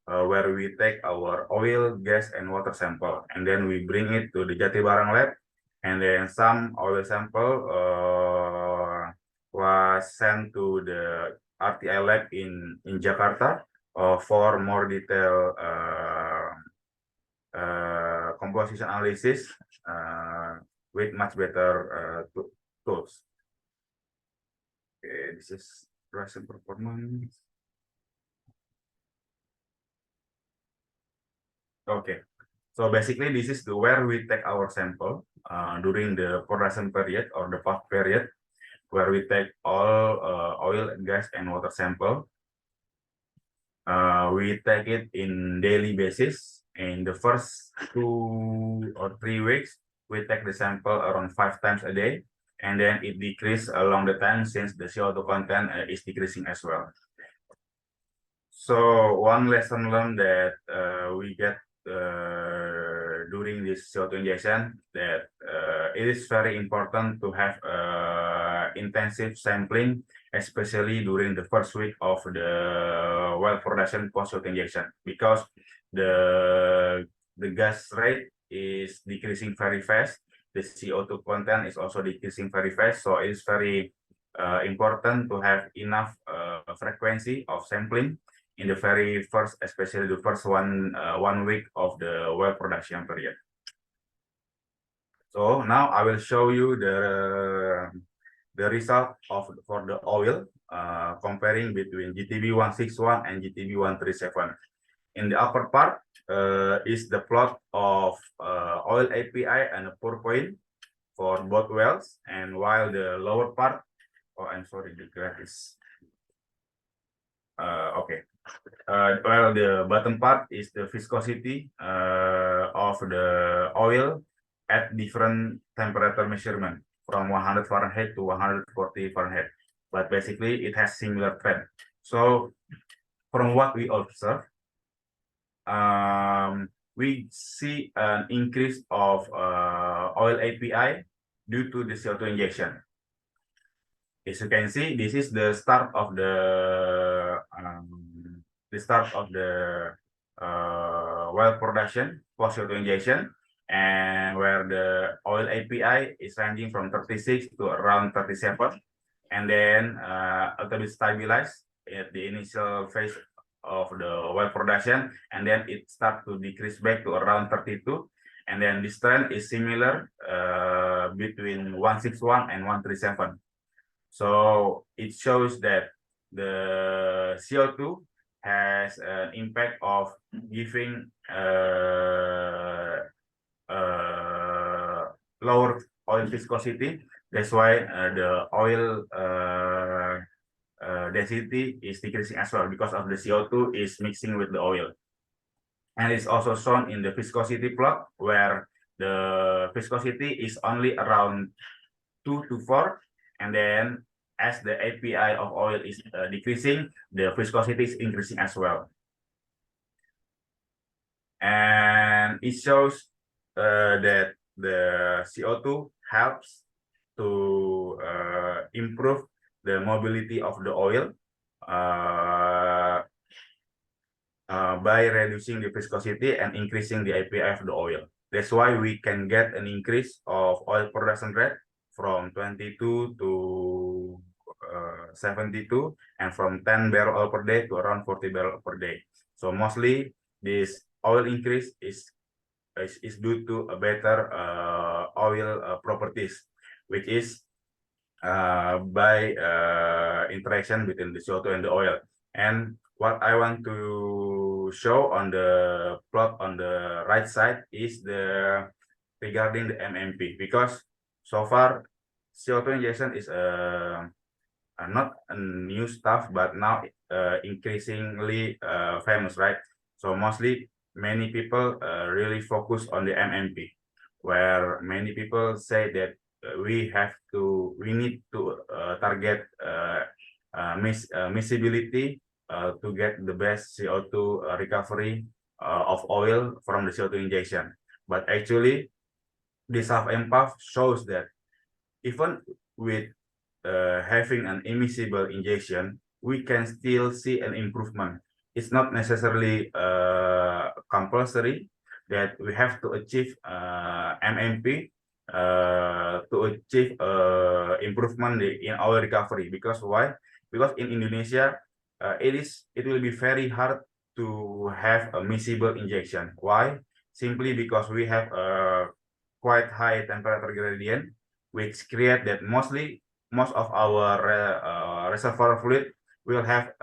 where we take our oil, gas, and water sample, and then we bring it to the Jatibarang lab, and then some oil sample was sent to the RTI lab in Jakarta for more detailed composition analysis with much better tools. Okay, this is production performance. Okay, so basically this is the where we take our sample during the production period or the PAF period, where we take all oil, gas, and water sample. We take it in daily basis. In the first 2 or 3 weeks, we take the sample around 5 times a day, and then it decreases along the time since the CO2 content is decreasing as well. So one lesson learned that we get during this CO2 injection, that it is very important to have intensive sampling, especially during the first week of the well production post CO2 injection, because the gas rate is decreasing very fast. The CO2 content is also decreasing very fast, so it is very important to have enough frequency of sampling in the very first, especially the first 1 week of the well production period. So now I will show you the result for the oil, comparing between GTB 161 and GTB 137. In the upper part is the plot of oil API and a pour point for both wells, and while the lower part, oh, I'm sorry, the graph is okay. Well, the bottom part is the viscosity of the oil at different temperature measurement from 100 Fahrenheit to 140 Fahrenheit. But basically, it has similar trend. So from what we observe, we see an increase of oil API due to the CO2 injection. As you can see, this is the start of the well production post CO2 injection, and where the oil API is ranging from 36 to around 37, and then a little bit stabilized at the initial phase of the well production, and then it starts to decrease back to around 32, and then this trend is similar between 161 and 137. So it shows that the CO2 has an impact of giving lower oil viscosity. That's why the oil density is decreasing as well, because of the CO2 is mixing with the oil. And it's also shown in the viscosity plot, where the viscosity is only around 2 to 4, and then as the API of oil is decreasing, the viscosity is increasing as well. And it shows that the CO2 helps to improve the mobility of the oil by reducing the viscosity and increasing the API of the oil. That's why we can get an increase of oil production rate from 22 to 72, and from 10 barrel oil per day to around 40 barrel per day. So mostly this oil increase is due to a better oil properties, which is by interaction between the CO2 and the oil. And what I want to show on the plot on the right side is regarding the MMP, because so far CO2 injection is not a new stuff, but now increasingly famous, right? So mostly many people really focus on the MMP, where many people say that we need to target miscibility to get the best CO2 recovery of oil from the CO2 injection. But actually, this half-MPAF shows that even with having an immiscible injection, we can still see an improvement. It's not necessarily compulsory that we have to achieve MMP to achieve improvement in oil recovery. Because why? Because in Indonesia, it will be very hard to have a miscible injection. Why? Simply because we have a quite high temperature gradient, which create that most of our reservoir fluid will have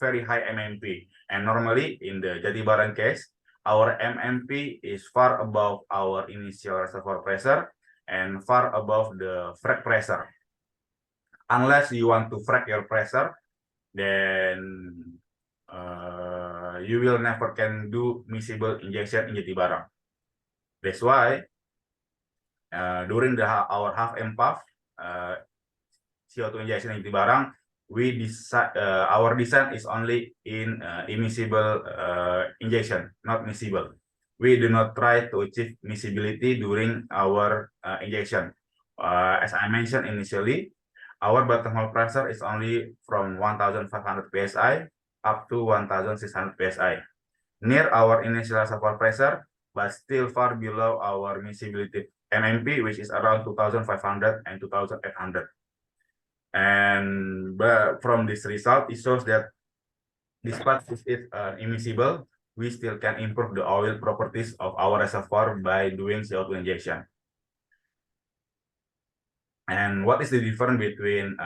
very high MMP. And normally in the Jatibarang case, our MMP is far above our initial reservoir pressure and far above the frac pressure. Unless you want to frac your pressure, then you will never can do miscible injection in Jatibarang. That's why during our half-MPAF CO2 injection in Jatibarang, our design is only in immiscible injection, not miscible. We do not try to achieve miscibility during our injection. As I mentioned initially, our bottom hole pressure is only from 1,500 psi up to 1,600 psi, near our initial reservoir pressure, but still far below our miscibility MMP, which is around 2,500 and 2,800. And from this result, it shows that despite it is immiscible, we still can improve the oil properties of our reservoir by doing CO2 injection. And what is the difference between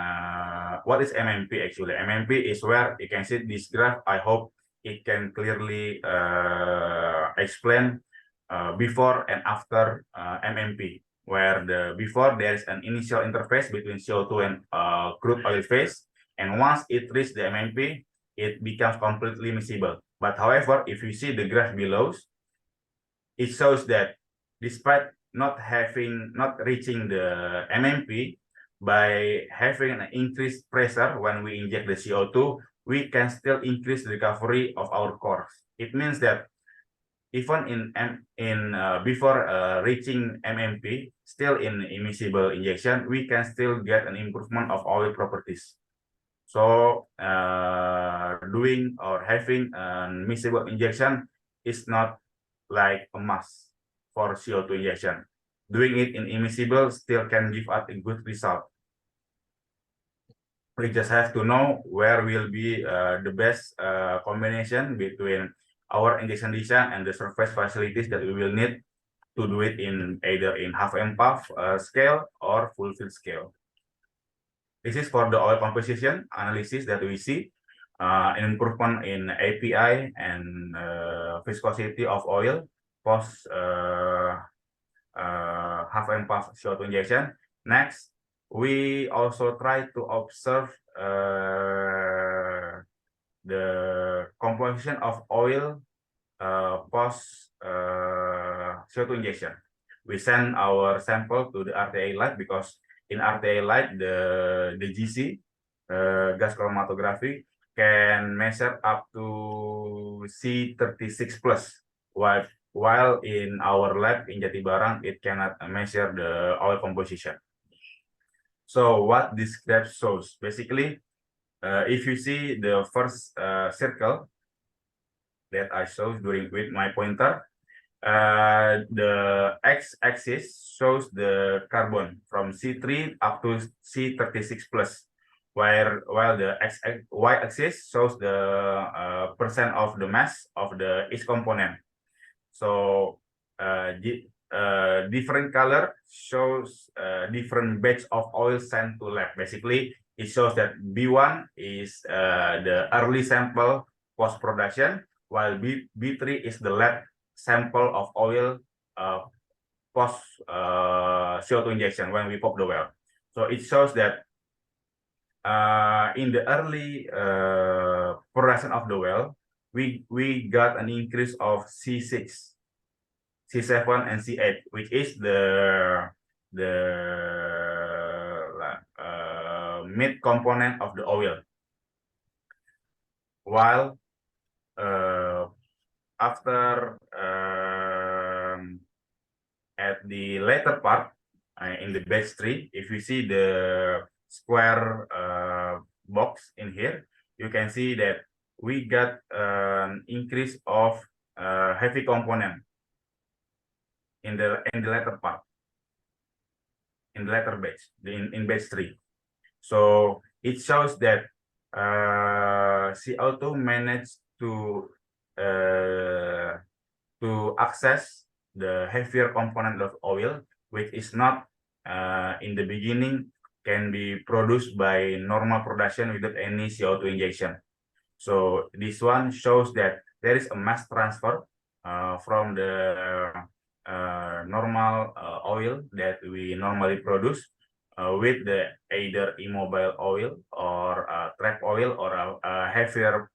what is MMP actually? MMP is where you can see this graph. I hope it can clearly explain before and after MMP, where before there is an initial interface between CO2 and crude oil phase, and once it reaches the MMP, it becomes completely miscible. But however, if you see the graph below, it shows that despite not reaching the MMP, by having an increased pressure when we inject the CO2, we can still increase the recovery of our cores. It means that even before reaching MMP, still in immiscible injection, we can still get an improvement of oil properties. So doing or having a miscible injection is not like a must for CO2 injection. Doing it in immiscible still can give us a good result. We just have to know where will be the best combination between our injection design and the surface facilities that we will need to do it in either in half-MPAF scale or full field scale. This is for the oil composition analysis that we see improvement in API and viscosity of oil post half-MPAF CO2 injection. Next, we also try to observe the composition of oil post CO2 injection. We send our sample to the RTA light because in RTA light the GC gas chromatography can measure up to C36 plus, while in our lab in Jatibarang it cannot measure the oil composition. So what this graph shows, basically, if you see the first circle that I showed with my pointer, The x-axis shows the carbon from C3 up to C36 plus, while the y-axis shows the percent of the mass of the each component. So different color shows different batch of oil sent to lab. Basically, it shows that B1 is the early sample post-production, while B3 is the lab sample of oil post CO2 injection when we pop the well. So it shows that in the early production of the well, we got an increase of C6, C7, and C8, which is the mid component of the oil. While after at the later part in the batch 3, if you see the square box in here, you can see that we got an increase of heavy component in the later part, in the later batch, in batch 3. So it shows that CO2 managed to access the heavier component of oil, which is not in the beginning can be produced by normal production without any CO2 injection. So this one shows that there is a mass transfer from the normal oil that we normally produce with the either immobile oil or trap oil or a heavier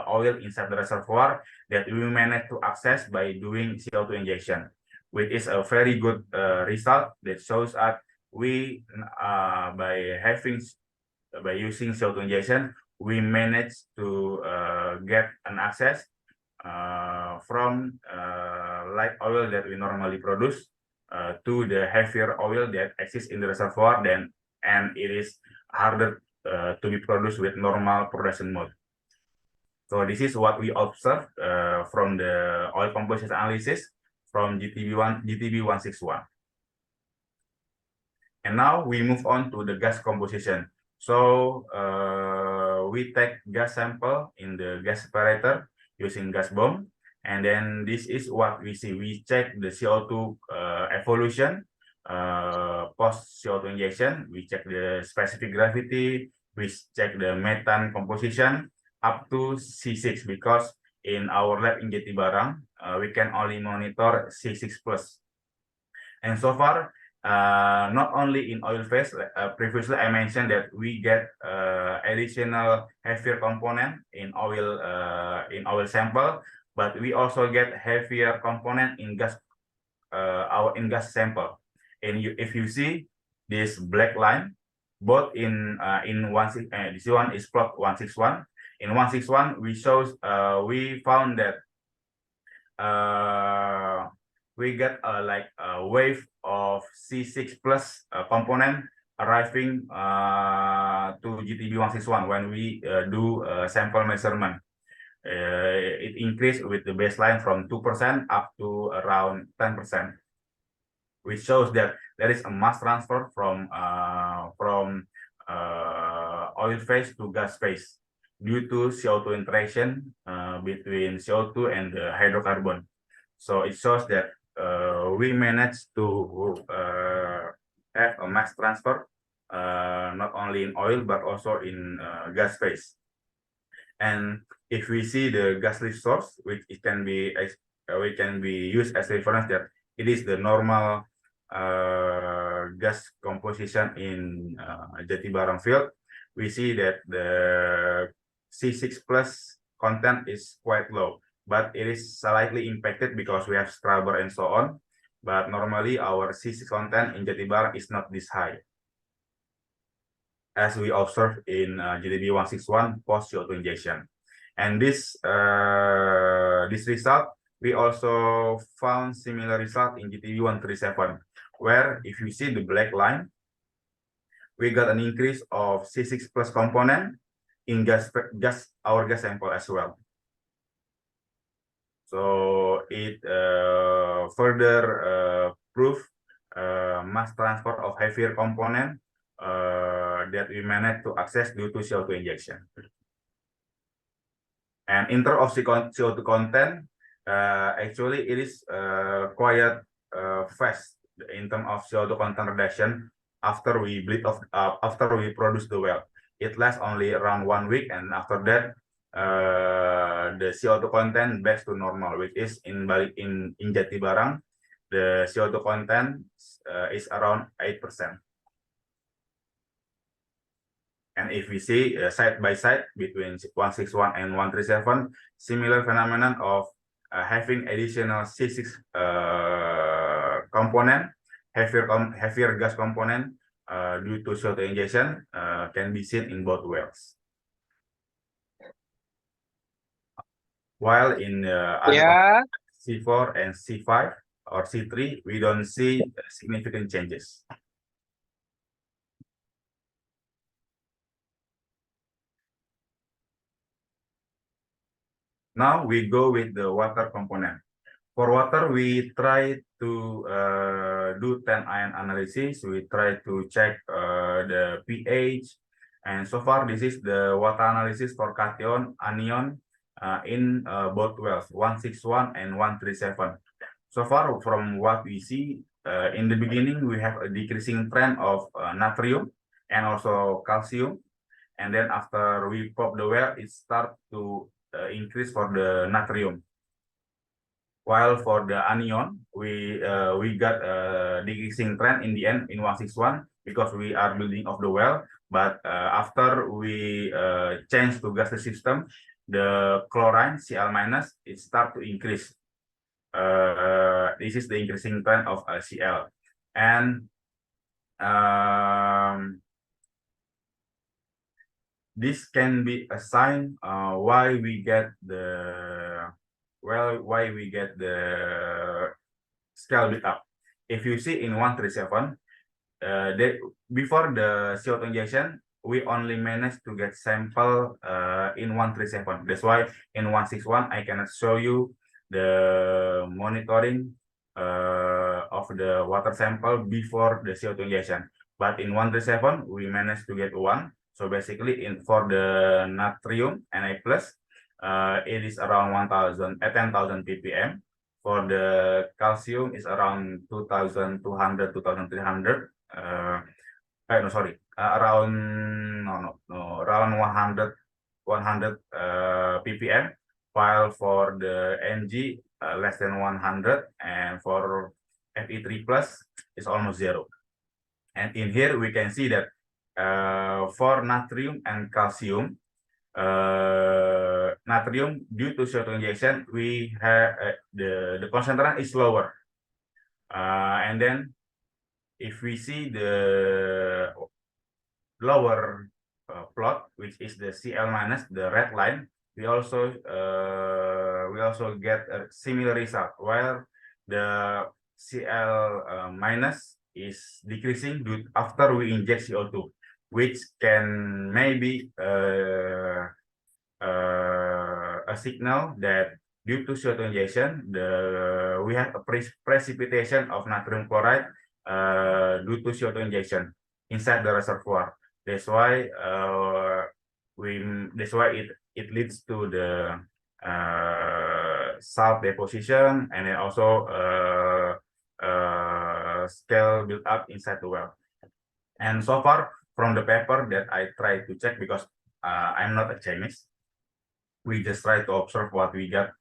oil inside the reservoir that we managed to access by doing CO2 injection, which is a very good result that shows us we by using CO2 injection we managed to get an access from light oil that we normally produce to the heavier oil that exists in the reservoir, and it is harder to be produced with normal production mode. So this is what we observed from the oil composition analysis from GTB 161. And now we move on to the gas composition. So we take gas sample in the gas separator using gas bomb. And then this is what we see. We check the CO2 evolution post CO2 injection. We check the specific gravity. We check the methane composition up to C6 because in our lab in Jatibarang, we can only monitor C6 plus. And so far, not only in oil phase, previously I mentioned that we get additional heavier component in oil sample, but we also get heavier component in gas sample. And if you see this black line, both in this one is plot 161. In 161, we found that we get like a wave of C6 plus component arriving to GTB 161 when we do sample measurement. It increased with the baseline from 2% up to around 10%, which shows that there is a mass transfer from oil phase to gas phase due to CO2 interaction between CO2 and the hydrocarbon. So it shows that we managed to have a mass transfer not only in oil but also in gas phase. And if we see the gas lift source, which it can be used as reference that it is the normal gas composition in Jatibarang field, we see that the C6 plus content is quite low, but it is slightly impacted because we have scrubber and so on. But normally our C6 content in Jatibarang is not this high, as we observed in GTB 161 post CO2 injection. And this result, we also found similar result in GTB 137, where if you see the black line, we got an increase of C6 plus component in our gas sample as well. So it further prove mass transfer of heavier component that we managed to access due to CO2 injection. And in terms of CO2 content, actually it is quite fast in terms of CO2 content reduction after we after we produce the well. It lasts only around 1 week, and after that, the CO2 content back to normal, which is in Jatibarang, the CO2 content is around 8%. And if we see side by side between 161 and 137, similar phenomenon of having additional C6 component, heavier gas component due to CO2 injection can be seen in both wells. While in C4 and C5 or C3, we don't see significant changes. Now we go with the water component. For water, we try to do 10 ion analysis. We try to check the pH, and so far this is the water analysis for cation, anion in both wells, 161 and 137. So far, from what we see, in the beginning we have a decreasing trend of natrium and also calcium, and then after we pop the well, it starts to increase for the natrium. While for the anion, we got a decreasing trend in the end in 161 because we are building of the well. But after we change to gaseous system, the chlorine Cl- it start to increase. This is the increasing trend of Cl, and this can be a sign why we get the scale build up. If you see in 137, before the CO2 injection, we only managed to get sample in 137. That's why in 161 I cannot show you the monitoring of the water sample before the CO2 injection. But in 137 we managed to get one. So basically, for the natrium Na+, it is around 10,000 ppm. For the calcium, is around 2,200, 2,300. Around 100 ppm. While for the Mg, less than 100, and for Fe3+ is almost 0. And in here we can see that for natrium and calcium, natrium due to CO2 injection, we have the concentration is lower, and then if we see the lower plot, which is the Cl-, the red line, we also get a similar result, where the Cl- is decreasing after we inject CO2, which can maybe a signal that due to CO2 injection, we have a precipitation of natrium chloride due to CO2 injection inside the reservoir. That's why it leads to the salt deposition, and then also scale build up inside the well. And so far, from the paper that I tried to check, because I'm not a chemist, we just try to observe what we got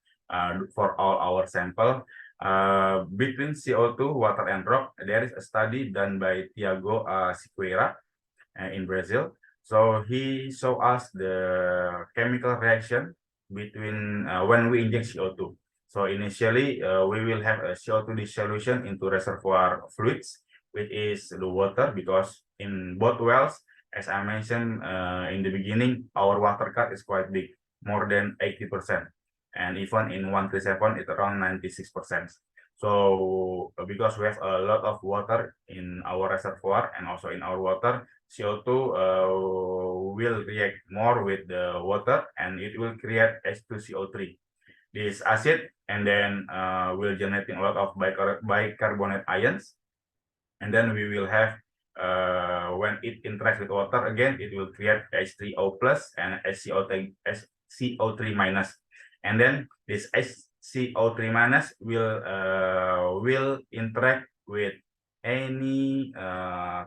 for all our sample. Between CO2, water, and rock, there is a study done by Tiago Siqueira in Brazil. So he showed us the chemical reaction between when we inject CO2. So initially, we will have a CO2 dissolution into reservoir fluids, which is the water, because in both wells, as I mentioned in the beginning, our water cut is quite big, more than 80%. And even in 137, it's around 96%. So because we have a lot of water in our reservoir and also in our water, CO2 will react more with the water, and it will create H2CO3. this acid, and then will generating a lot of bicarbonate ions, and then we will have when it interacts with water again, it will create H3O plus and SCO3 minus, and then this SCO3 minus will interact with any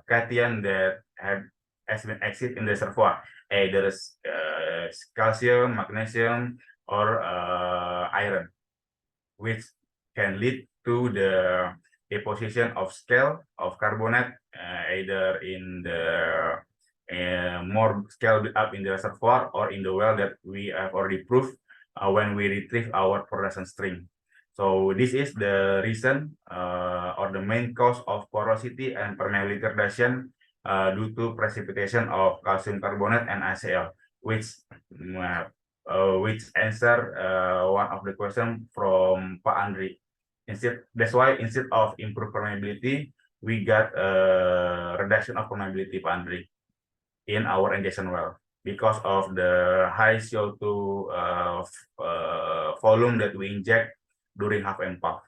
cation that has been exit in the reservoir, either calcium, magnesium, or iron, which can lead to the deposition of scale of carbonate, either in the more scale built up in the reservoir or in the well that we have already proved when we retrieve our production stream. So this is the reason or the main cause of porosity and permeability reduction due to precipitation of calcium carbonate and ACl, which answer one of the question from Pak Andri. That's why instead of improved permeability, we got a reduction of permeability, Pak Andri, in our injection well because of the high CO2 volume that we inject during half and puff.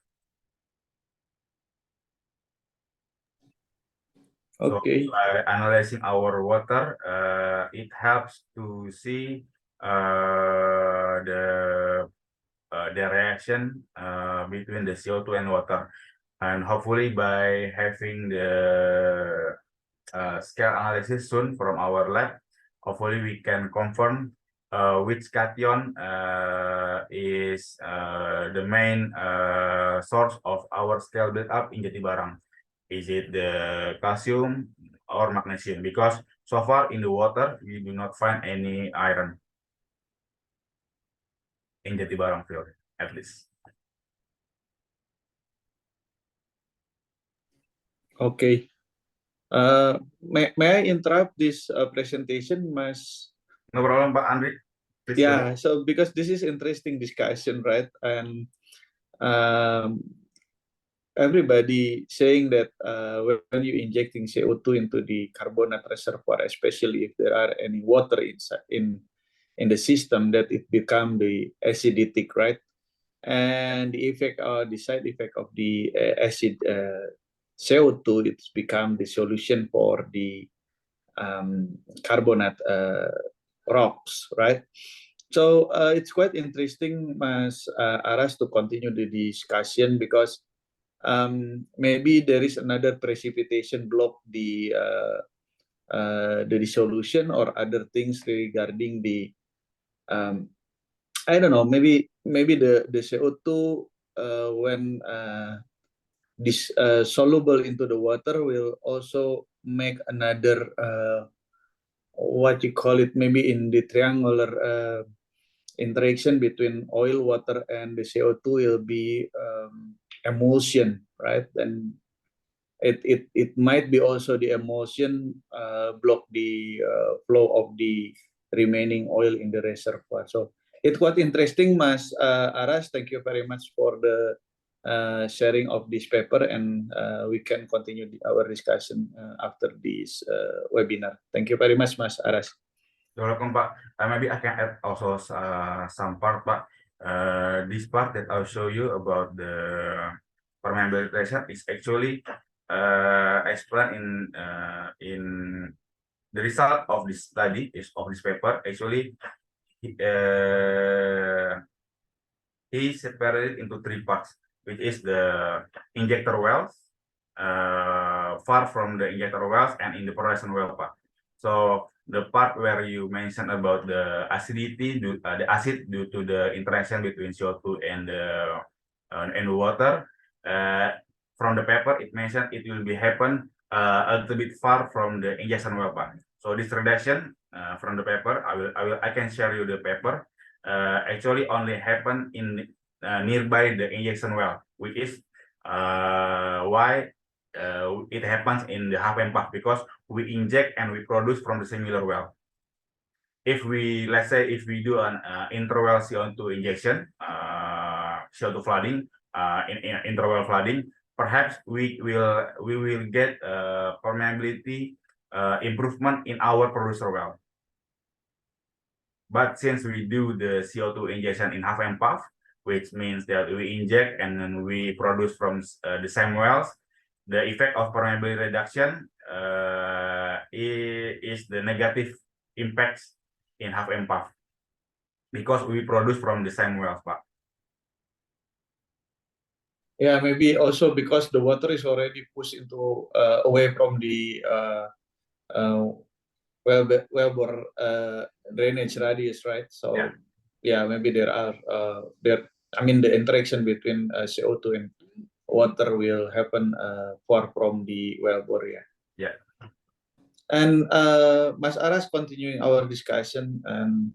Okay. So by analyzing our water, it helps to see the reaction between the CO2 and water, and hopefully by having the scale analysis soon from our lab, hopefully we can confirm which cation is the main source of our scale build-up in Jatibarang. Is it the calcium or magnesium? Because so far in the water, we do not find any iron in Jatibarang field, at least. Okay. May I interrupt this presentation, Mas? No problem, Pak Andri. Please go Yeah, ahead. so because this is interesting discussion, right? And everybody saying that when you injecting CO2 into the carbonate reservoir, especially if there are any water inside in the system, that it become the acidic, right? And the effect, the side effect of the acid CO2, it's become the solution for the carbonate rocks, right? So it's quite interesting, Mas Aras, to continue the discussion because maybe there is another precipitation block the dissolution or other things regarding the I don't know, maybe the CO2 when this soluble into the water will also make another what you call it, maybe in the triangular interaction between oil, water, and the CO2 will be emulsion, right? And it might be also the emulsion block the flow of the remaining oil in the reservoir. So it's quite interesting, Mas Aras. Thank you very much for the sharing of this paper, and we can continue our discussion after this webinar. Thank you very much, Mas Aras. You're welcome, Pak. Maybe I can add also some part, Pak. This part that I'll show you about the permeability is actually explained in the result of this study of this paper. Actually, he separated into three parts, which is the injector wells, far from the injector wells, and in the production well, Pak. So the part where you mentioned about the acidity, the acid due to the interaction between CO2 and the water, from the paper it mentioned it will be happen a little bit far from the injection well, Pak. So this reduction from the paper, I can share you the paper. Actually only happen in nearby the injection well, which is why it happens in the half and puff, because we inject and we produce from the similar well. If we, let's say, if we do an interwell CO2 injection, CO2 flooding, in interwell flooding, perhaps we will get permeability improvement in our producer well. But since we do the CO2 injection in half and puff, which means that we inject and then we produce from the same wells. The effect of permeability reduction is the negative impacts in half and puff because we produce from the same wells, Pak. Yeah, maybe also because the water is already pushed into away from the wellbore drainage radius, right? So yeah, maybe there are I mean the interaction between CO2 and water will happen far from the wellbore. Yeah. And Mas Aras, continuing our discussion, and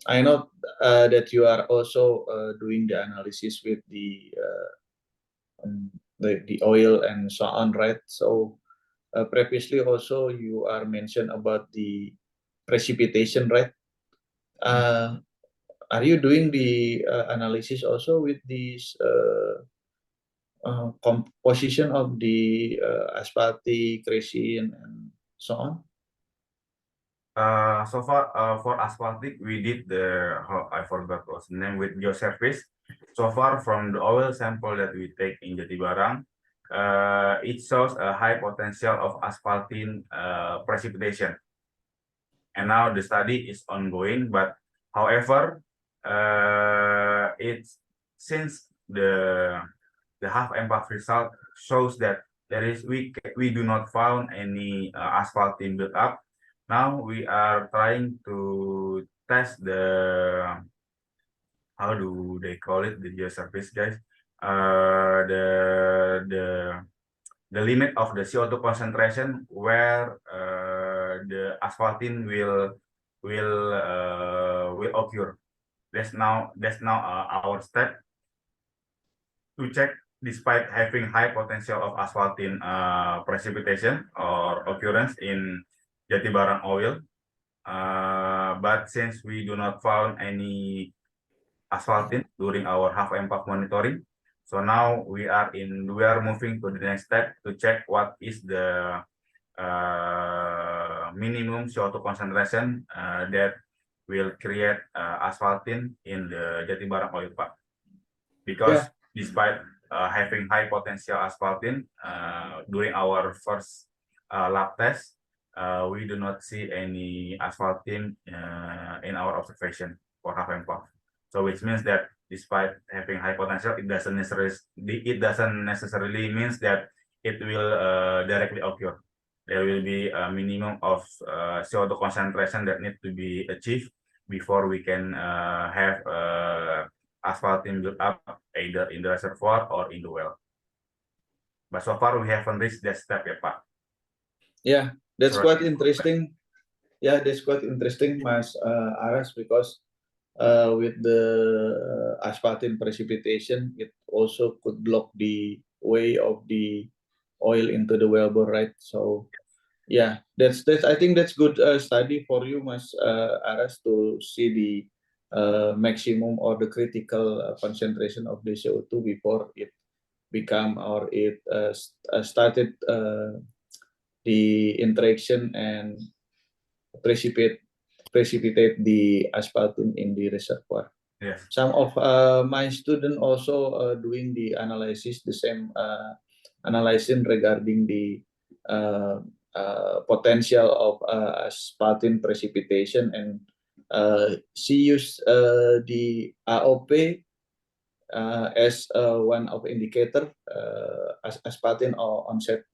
I know that you are also doing the analysis with the oil and so on, right? So previously also you are mentioned about the precipitation, right? Are you doing the analysis also with this composition of the asphaltic, resin, and so on? So far, for asphaltic, we did I forgot what's the name, with geosurface. So far, from the oil sample that we take in Jatibarang, it shows a high potential of asphaltene precipitation. And now the study is ongoing, but however, it's since the half and puff result shows that we do not found any asphaltene build up. Now we are trying to test the, how do they call it, the geosurface, guys? The limit of the CO2 concentration where the asphaltene will occur. That's now our step to check, despite having high potential of asphaltene precipitation or occurrence in Jatibarang oil. But since we do not found any asphaltene during our half and puff monitoring, so now we are moving to the next step to check what is the minimum CO2 concentration that will create asphaltene in the Jatibarang oil, Pak. Because despite having high potential asphaltene during our first lab test, we do not see any asphaltene in our observation for half and puff. So which means that despite having high potential, it doesn't necessarily means that it will directly occur. There will be a minimum of CO2 concentration that need to be achieved before we can have asphaltene build up either in the reservoir or in the well. But so far we haven't reached that step yet, Pak. Yeah, that's quite interesting. Yeah, that's quite interesting, Mas Aras, because with the asphaltene precipitation, it also could block the way of the oil into the wellbore, right? So yeah, that's I think that's good study for you, Mas Aras, to see the maximum or the critical concentration of the CO2 before it become or it started the interaction and precipitate the asphaltene in the reservoir. Yes. Some of my students also doing the analysis, the same analyzing regarding the potential of asphaltene precipitation, and she used the AOP as one of indicator asphaltene or onset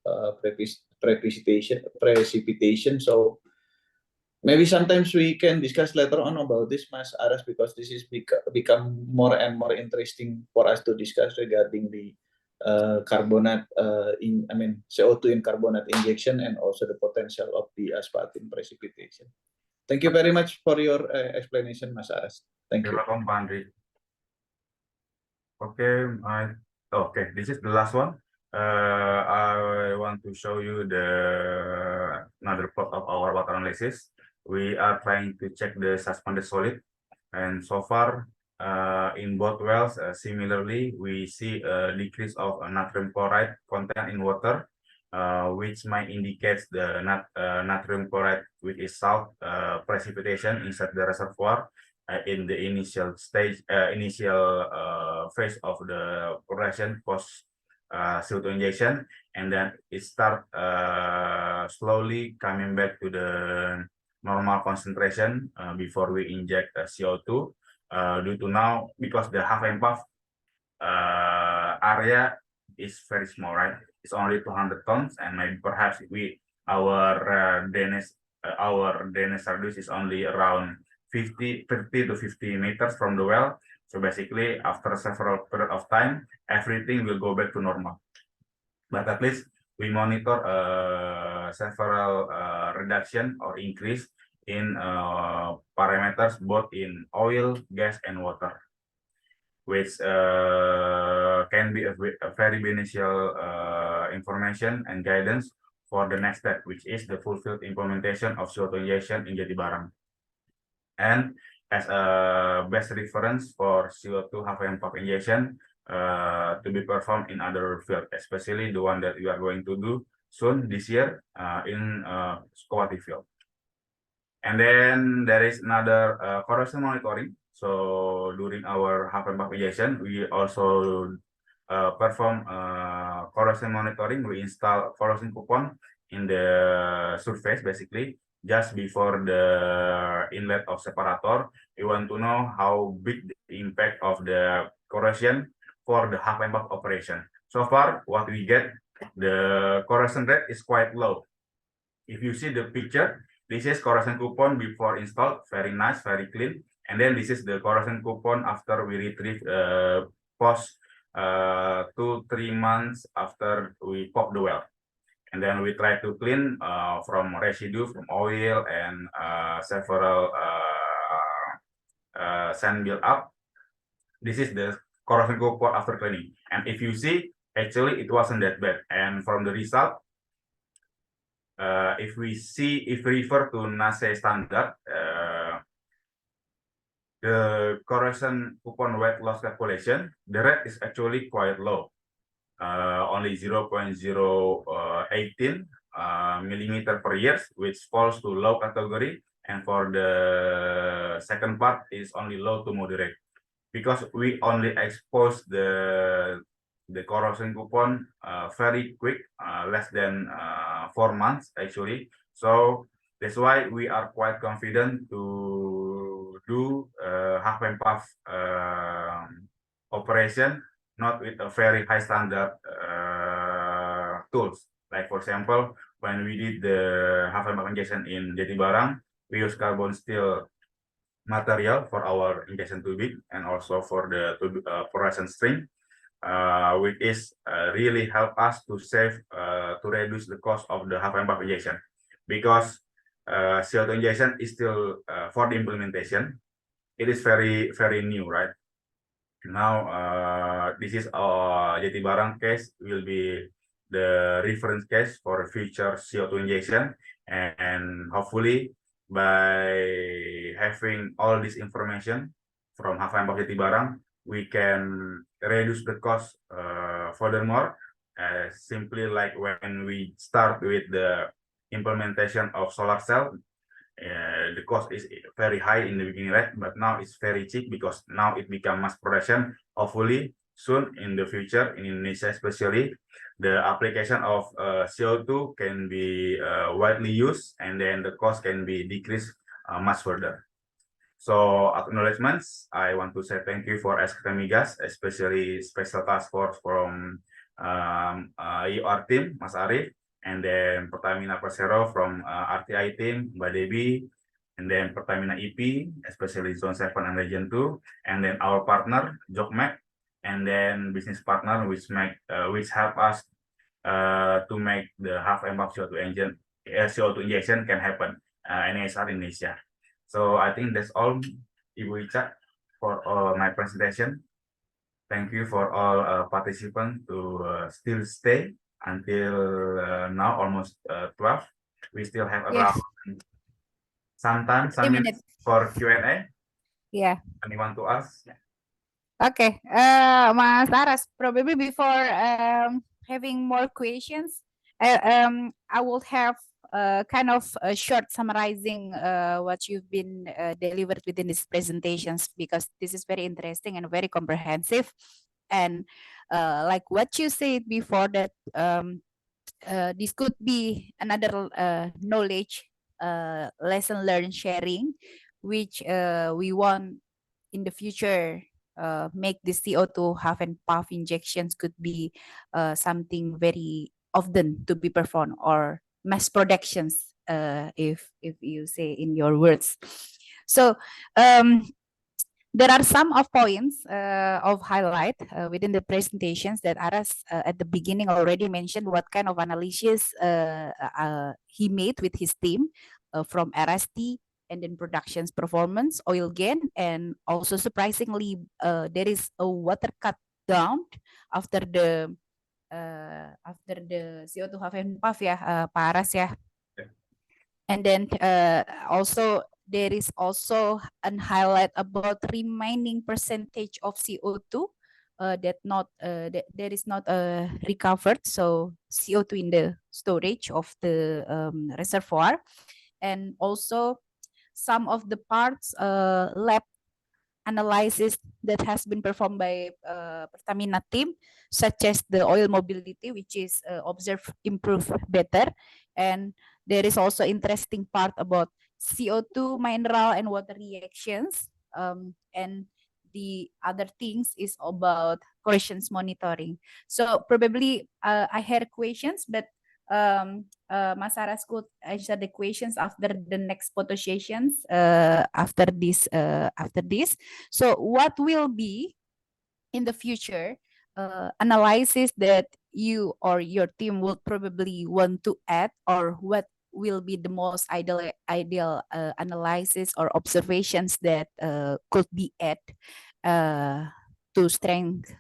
precipitation. So maybe sometimes we can discuss later on about this, Mas Aras, because this is become more and more interesting for us to discuss regarding the carbonate CO2 in carbonate injection and also the potential of the asphaltene precipitation. Thank you very much for your explanation, Mas Aras. Thank you. You're welcome, Pak Andri. Okay, this is the last one. I want to show you another plot of our water analysis. We are trying to check the suspended solid, and so far in both wells, similarly, we see a decrease of natrium chloride content in water, which might indicate the natrium chloride, which is salt precipitation inside the reservoir. in the initial stage, phase of the progression post CO2 injection, and then it start slowly coming back to the normal concentration before we inject CO2. Due to now, because the half and puff area is very small, right? It's only 200 tons, and maybe perhaps our drainage radius is only around 30 to 50 meters from the well. So basically, after several period of time, everything will go back to normal. But at least we monitor several reduction or increase in parameters both in oil, gas, and water, which can be a very beneficial information and guidance for the next step, which is the fulfilled implementation of CO2 injection in Jati Barang. And as a best reference for CO2 half and puff injection to be performed in other field, especially the one that we are going to do soon this year in Sukowati field. And then there is another corrosion monitoring. So during our half and puff injection, we also perform corrosion monitoring. We install corrosion coupon in the surface, basically just before the inlet of separator. We want to know how big the impact of the corrosion for the half and puff operation. So far, what we get, the corrosion rate is quite low. If you see the picture, this is corrosion coupon before installed, very nice, very clean. And then this is the corrosion coupon after we retrieve post 2-3 months after we pop the well. And then we try to clean from residue, from oil, and several sand build up. This is the corrosion coupon after cleaning. And if you see, actually it wasn't that bad. And from the result, if we refer to NACE standard, the corrosion coupon wet loss calculation, the rate is actually quite low, only 0.018 millimeter per year, which falls to low category. And for the second part is only low to moderate, because we only expose the corrosion coupon very quick, less than 4 months actually. So that's why we are quite confident to do half and puff operation, not with a very high standard tools. Like for example, when we did the half and puff injection in Jati Barang, we use carbon steel material for our injection tubing and also for the corrosion string, which is really help us to save to reduce the cost of the half and puff injection, because CO2 injection is still for the implementation. It is very new, right? Now this is Jati Barang case will be the reference case for future CO2 injection, and hopefully by having all this information from half and puff Jati Barang, we can reduce the cost furthermore. Simply like when we start with the implementation of solar cell, the cost is very high in the beginning, right? But now it's very cheap because now it become mass production. Hopefully soon in the future in Indonesia, especially, the application of CO2 can be widely used, and then the cost can be decreased much further. So acknowledgements, I want to say thank you for SKT Migas, especially Special Task Force from IOR team, Mas Arif, and then Pertamina Persero from RTI team, Mbak Debbie, and then Pertamina EP, especially Zone 7 and Region 2, and then our partner, Jokmek, and then business partner which help us to make the half and puff CO2 injection can happen, NASR Indonesia. So I think that's all, Ibu Ica, for my presentation. Thank you for all participants to still stay until now, almost 12. We still have around some minutes for Q&A. Yeah. Anyone to ask? Okay, Mas Aras, probably before having more questions, I will have kind of short summarizing what you've been delivered within these presentations, because this is very interesting and very comprehensive. And like what you said before, that this could be another knowledge lesson learned sharing, which we want in the future make the CO2 half and puff injections could be something very often to be performed, or mass productions, if you say in your words. So there are some of points of highlight within the presentations that Aras at the beginning already mentioned what kind of analysis he made with his team from RST, and then production's performance, oil gain, and also surprisingly there is a water cut down after the CO2 half and puff ya, Pak Aras ya. And then also there is also an highlight about remaining percentage of CO2 that there is not recovered, so CO2 in the storage of the reservoir. And also some of the parts lab analysis that has been performed by Pertamina team, such as the oil mobility, which is observed improve better. And there is also interesting part about CO2, mineral, and water reactions. And the other things is about corrosions monitoring. So probably I had questions, but Mas Aras could answer the questions after the next photo sessions after this. So what will be in the future analysis that you or your team would probably want to add, or what will be the most ideal analysis or observations that could be added to strength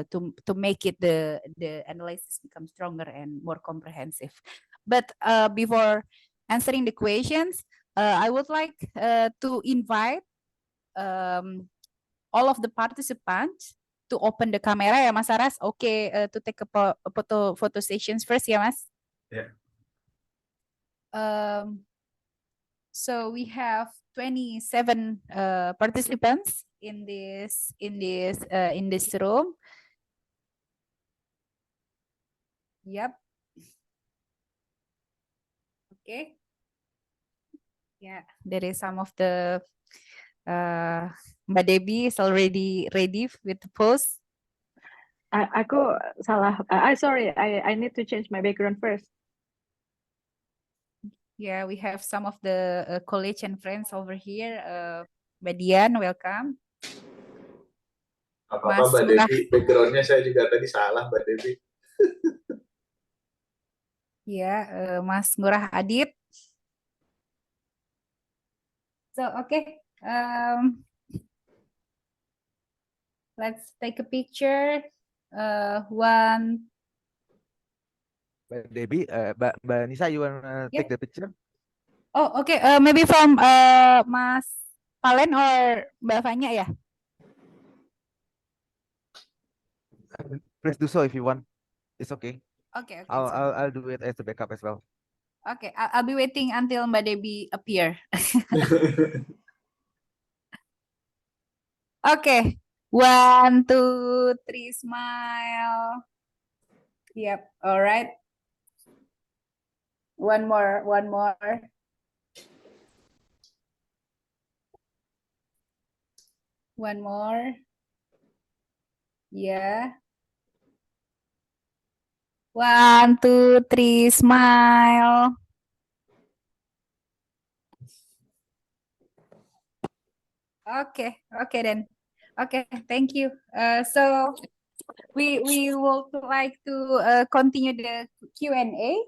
to make it the analysis become stronger and more comprehensive. But before answering the questions, I would like to invite all of the participants to open the camera ya Mas Aras. Okay, to take a photo sessions first ya Mas. Yeah. So we have 27 participants in this room. Yep. Okay. Yeah, there is some of the Mbak Debbie is already ready with the pose. Aku salah. Sorry, I need to change my background first. Yeah, we have some of the colleagues and friends over here. Mbak Dian, welcome. Apa-apa Mbak Debbie, backgroundnya saya juga tadi salah Mbak Debbie. Ya, Mas Ngurah Adit. So, okay. Let's take a picture. One. Mbak Debbie, Mbak Nisa, you wanna take the picture? Oh, okay. Maybe from Mas Palen or Mbak Fanya ya? Please do so if you want. It's okay. Okay. I'll do it as a backup as well. Okay, I'll be waiting until Mbak Debbie appear. Okay, 1, 2, 3, smile. Yep, all right. One more. One more. Yeah. 1, 2, 3, smile. Okay then. Okay, thank you. So we would like to continue the Q&A.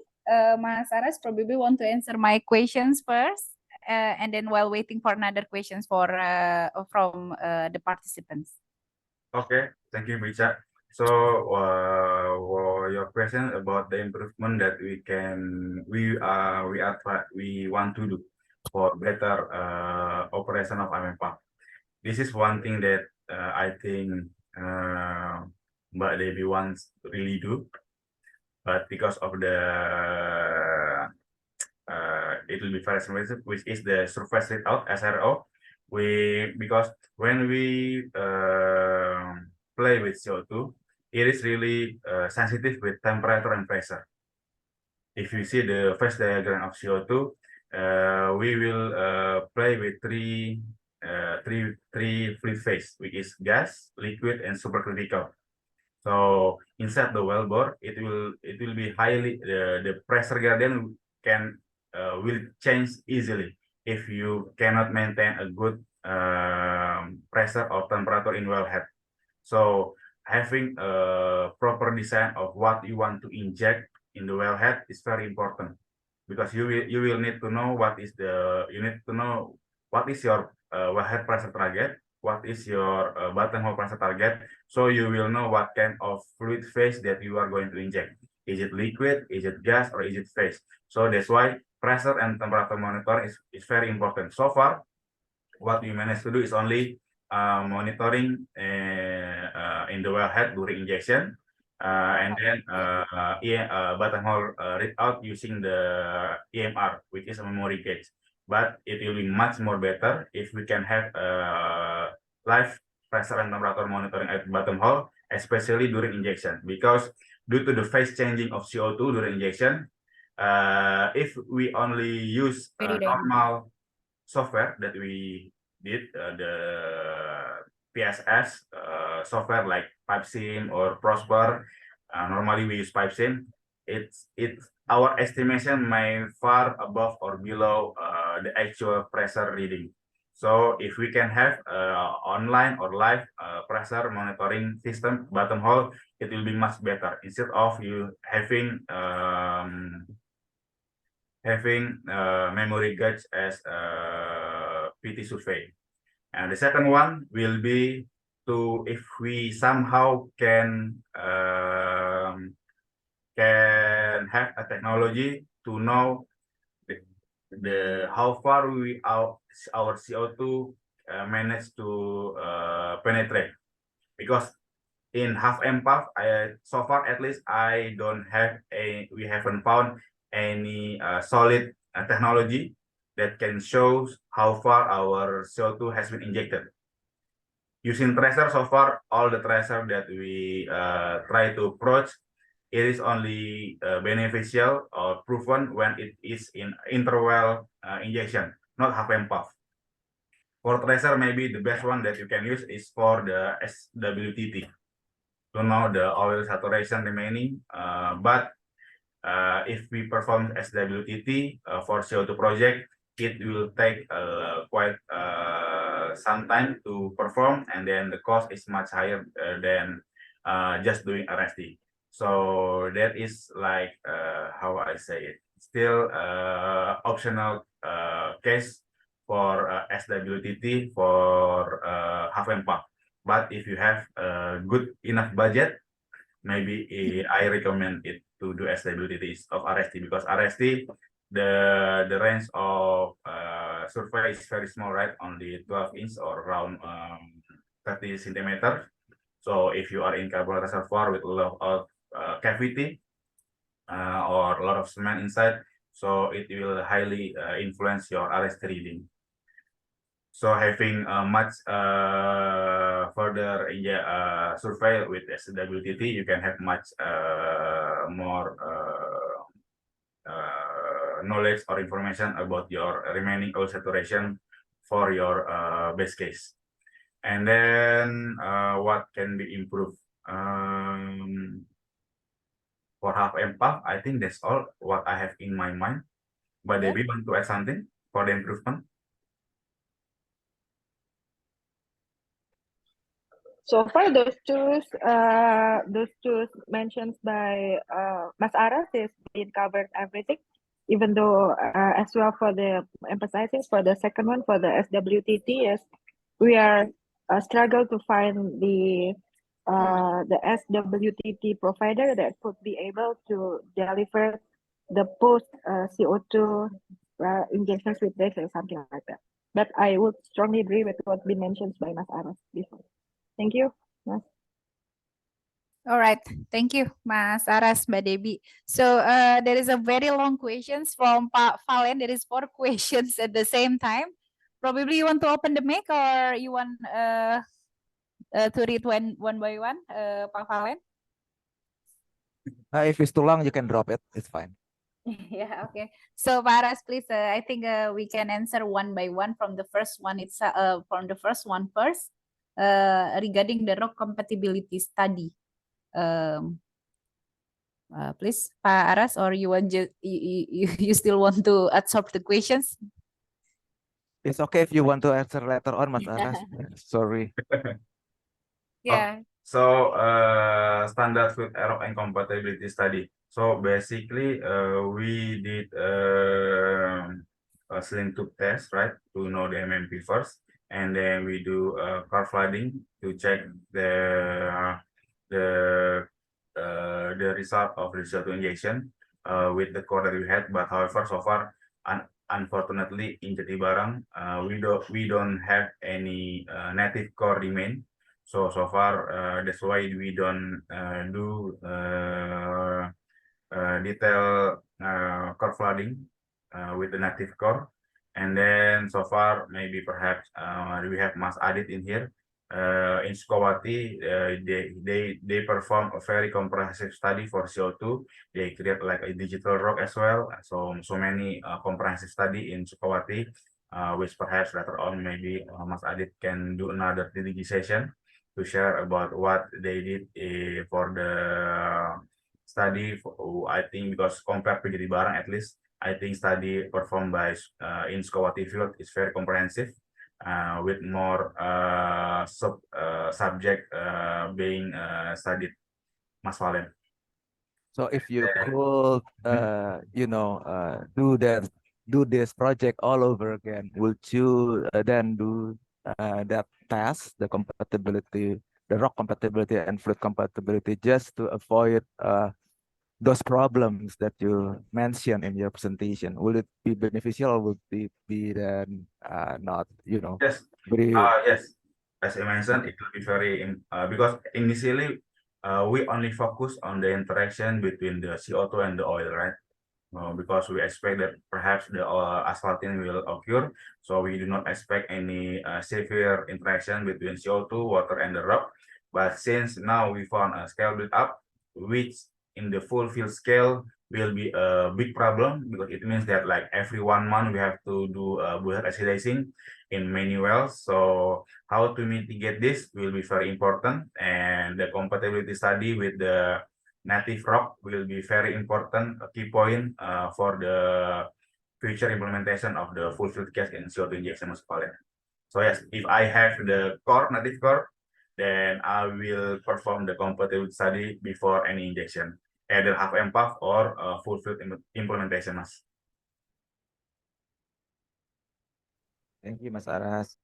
Mas Aras probably want to answer my questions first, and then while waiting for another questions from the participants. Okay, thank you, Micha. So, your question about the improvement that we want to do for better operation of Amepa. This is one thing that I think Mbak Debbie wants to really do, but because of the it will be very sensitive, which is the surface rate out (SRO). Because when we play with CO2, it is really sensitive with temperature and pressure. If you see the phase diagram of CO2, we will play with three fluid phase, which is gas, liquid, and supercritical. So inside the wellbore, it will be highly the pressure gradient will change easily if you cannot maintain a good pressure or temperature in wellhead. So having a proper design of what you want to inject in the wellhead is very important, because you will need to know what is your wellhead pressure target, what is your bottom hole pressure target, so you will know what kind of fluid phase that you are going to inject. Is it liquid, is it gas, or is it phase? So that's why pressure and temperature monitoring is very important. So far, what we managed to do is only monitoring in the wellhead during injection, and then bottom hole readout using the EMR, which is a memory gauge. But it will be much more better if we can have live pressure and temperature monitoring at bottom hole, especially during injection, because due to the phase changing of CO2 during injection, if we only use normal software that we did, the PSS software like PipeSim or Prosper, normally we use PipeSim. Our estimation may far above or below the actual pressure reading. So if we can have online or live pressure monitoring system bottom hole, it will be much better instead of you having memory gauge as PT survey. And the second one will be if we somehow can have a technology to know how far our CO2 managed to penetrate, because in half MPAF, so far at least we haven't found any solid technology that can show how far our CO2 has been injected. Using tracer, so far all the tracer that we try to approach, it is only beneficial or proven when it is in interval injection, not half MPAF. For tracer, maybe the best one that you can use is for the SWTT to know the oil saturation remaining. But if we perform SWTT for CO2 project, it will take quite some time to perform, and then the cost is much higher than just doing RST. So that is like how I say it, still optional case for SWTT for half MPAF. But if you have a good enough budget, maybe I recommend it to do SWTT of RST, because RST the range of survey is very small, right? Only 12 inch or around 30 centimeters. So if you are in carbon reservoir with a lot of cavity or a lot of cement inside, so it will highly influence your RST reading. So having much further survey with SWTT, you can have much more knowledge or information about your remaining oil saturation for your base case. And then what can be improved? For half MPAF, I think that's all what I have in my mind. But Debbie, want to add something for the improvement? So far, those two mentioned by Mas Aras is been covered everything. Even though as well for the emphasizing for the second one for the SWTT, is we are struggle to find the SWTT provider that would be able to deliver the post CO2 injections with this or something like that. But I would strongly agree with what been mentioned by Mas Aras before. Thank you, Mas. All right, thank you, Mas Aras, Mbak Debbie. So there is a very long questions from Pak Valen. There is 4 questions at the same time. Probably you want to open the mic or you want to read one by one, Pak Valen? If it's too long, you can drop it. It's fine. Yeah, okay. So Paras, please, I think we can answer one by one from the first one. It's from the first one first, regarding the rock compatibility study. Please, Pak Aras, or you want you still want to absorb the questions? It's okay if you want to answer later on, Mas Aras. Sorry. Yeah. So standard fluid error and compatibility study. So basically, we did a sling tube test, right, to know the MMP first, and then we do core flooding to check the result of the CO2 injection with the core that we had. But however, so far, unfortunately, in Jatibarang, we don't have any native core remain. So far, that's why we don't do detailed core flooding with the native core. And then so far, maybe perhaps we have Mas Adit in here. In Sukawati, they perform a very comprehensive study for CO2. They create like a digital rock as well. So many comprehensive study in Sukawati, which perhaps later on maybe Mas Adit can do another DDG session to share about what they did for the study. I think because compared to Jatibarang, at least I think study performed by in Sukawati field is very comprehensive, with more subject being studied. Mas Valen. So if you could, do this project all over again, would you then do that task, the compatibility, the rock compatibility and fluid compatibility, just to avoid those problems that you mentioned in your presentation? Will it be beneficial or would it be then not, Yes. very... Yes. As I mentioned, it will be very because initially we only focus on the interaction between the CO2 and the oil, right? Because we expect that perhaps the asphalting will occur, so we do not expect any severe interaction between CO2, water, and the rock. But since now we found a scale build up, which in the full field scale will be a big problem, because it means that like every 1 month we have to do buoyant acidizing in many wells. So how to mitigate this will be very important, and the compatibility study with the native rock will be very important, a key point for the future implementation of the full field gas and CO2 injection. So yes, if I have the native core, then I will perform the compatibility study before any injection, either half MPAF or full field implementation, Mas. Thank you, Mas Aras.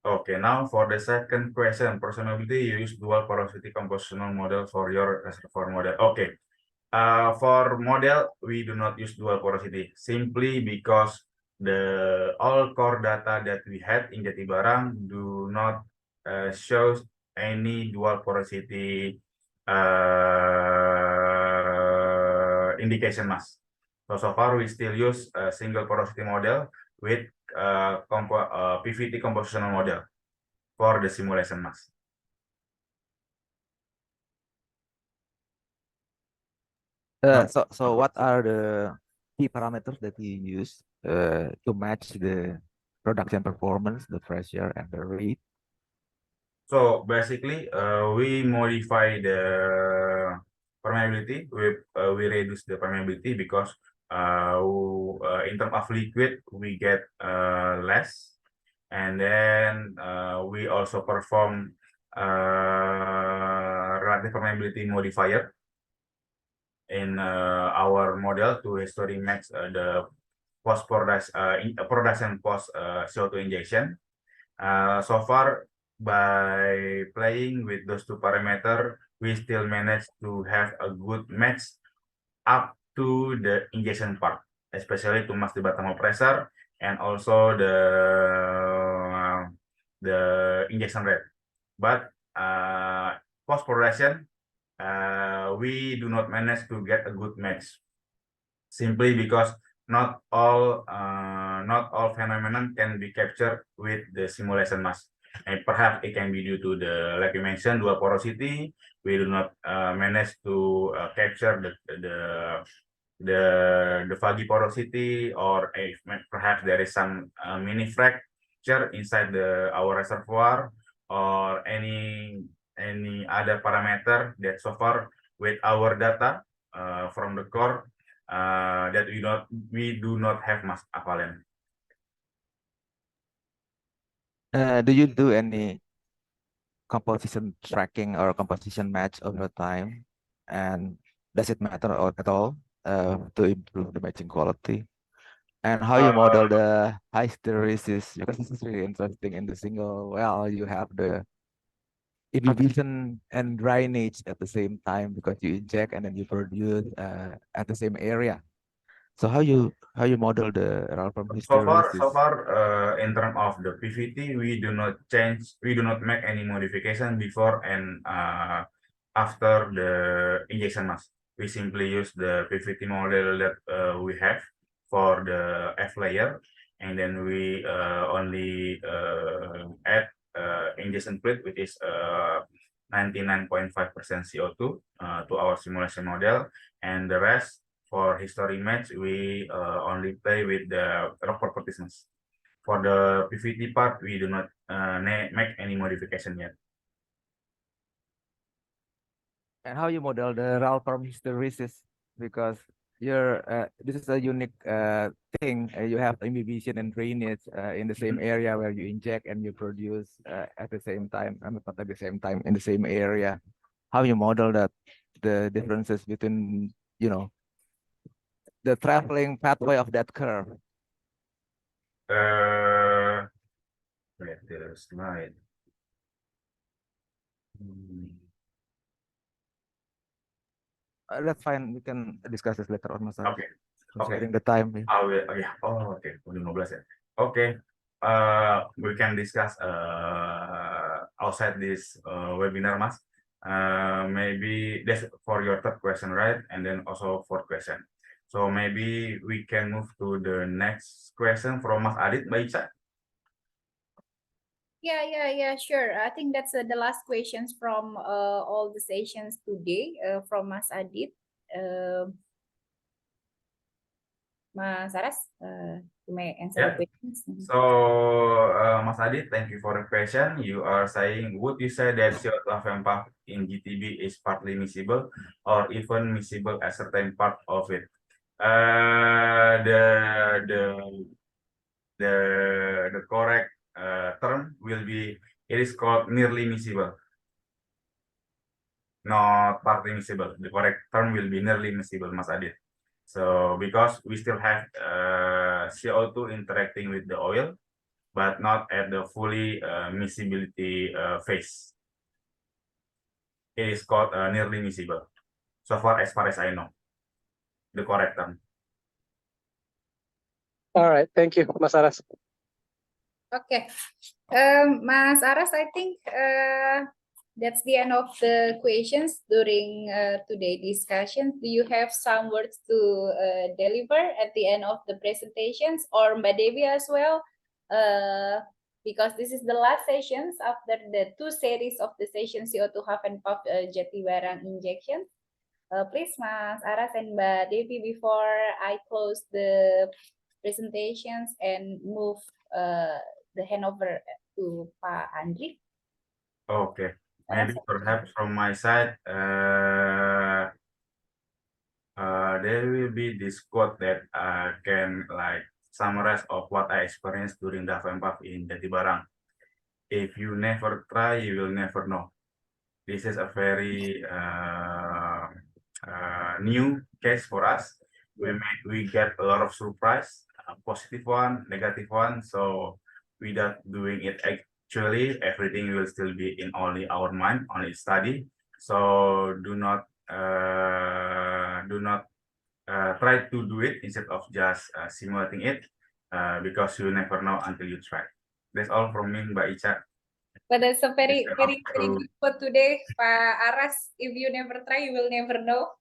Okay, now for the second question, presumably you use dual porosity compositional model for your reservoir model. Okay, for model, we do not use dual porosity simply because all core data that we had in Jatibarang do not show any dual porosity indication, Mas. So far we still use a single porosity model with PVT compositional model for the simulation, Mas. So what are the key parameters that you use to match the production performance, the pressure, and the rate? So basically, we modify the permeability. We reduce the permeability because in terms of liquid we get less, and then we also perform relative permeability modifier in our model to historically match the post production post CO2 injection. So far, by playing with those two parameters, we still manage to have a good match up to the injection part, especially to match the bottom of pressure and also the injection rate. But post production, we do not manage to get a good match, simply because not all phenomenon can be captured with the simulation mask. And perhaps it can be due to the, like you mentioned, dual porosity. We do not manage to capture the fuzzy porosity, or if perhaps there is some mini fracture inside our reservoir, or any other parameter that so far with our data from the core that we do not have mass avalanche. Do you do any composition tracking or composition match over time? And does it matter at all to improve the matching quality? And how you model the hysteresis? Because this is really interesting. In the single well, you have the inhibition and drainage at the same time because you inject and then you produce at the same area. So how you model the Ralph So hysteresis? far, in terms of the PVT, we do not make any modification before and after the injection mask. We simply use the PVT model that we have for the F layer, and then we only add injection fluid, which is 99.5% CO2 to our simulation model, and the rest for history match, we only play with the rock properties. For the PVT part, we do not make any modification yet. And how you model the Ralph hysteresis? Because this is a unique thing. You have inhibition and drainage in the same area where you inject and you produce at the same time. Not at the same time, in the same area. How you model that, the differences between, the traveling pathway of that curve? Wait, the slide. That's fine. We can discuss this later on, Mas. Okay. Sharing the time. Yeah. Oh yeah. Oh, okay. 15 ya. Okay. We can discuss outside this webinar, Mas. Maybe that's for your third question, right? And then also fourth question. So maybe we can move to the next question from Mas Adit, Mbak Ica. Yeah, sure. I think that's the last questions from all the sessions today from Mas Adit. Mas Aras, you may answer the questions. So, Mas Adit, thank you for the question. You are saying, would you say that CO2 FMPAF in GTB is partly miscible or even miscible a certain part of it? The correct term will be, it is called nearly miscible, not partly miscible. The correct term will be nearly miscible, Mas Adit. So because we still have CO2 interacting with the oil, but not at the fully miscibility phase. It is called nearly miscible. So far as I know, the correct term. All right, thank you, Mas Aras. Okay, Mas Aras, I think that's the end of the questions during today's discussion. Do you have some words to deliver at the end of the presentations, or Mbak Devi as well? Because this is the last sessions after the 2 series of the session CO2 half and puff Jatibarang injection. Please, Mas Aras and Mbak Devi, before I close the presentations and move the handover to Pak Andri. Okay. Maybe perhaps from my side, there will be this quote that can like summarize of what I experienced during the FMPAF in Jatibarang. If you never try, you will never know. This is a very new case for us. We get a lot of surprise, positive one, negative one. So without doing it actually, everything will still be in only our mind, only study. So do not try to do it instead of just simulating it, because you never know until you try. That's all from me, Mbak Ica. But that's a very, very, very So, good quote today, Pak Aras. If you never try, you will never know.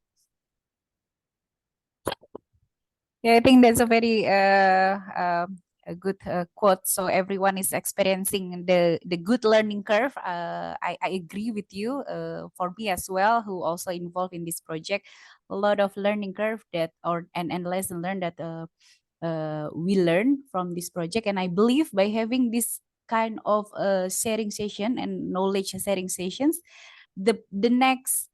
Yeah, I think that's a very a good quote. So everyone is experiencing the good learning curve. I agree with you. For me as well, who also involved in this project, a lot of learning curve that and lesson learned that we learn from this project. And I believe by having this kind of sharing session and knowledge sharing sessions, the next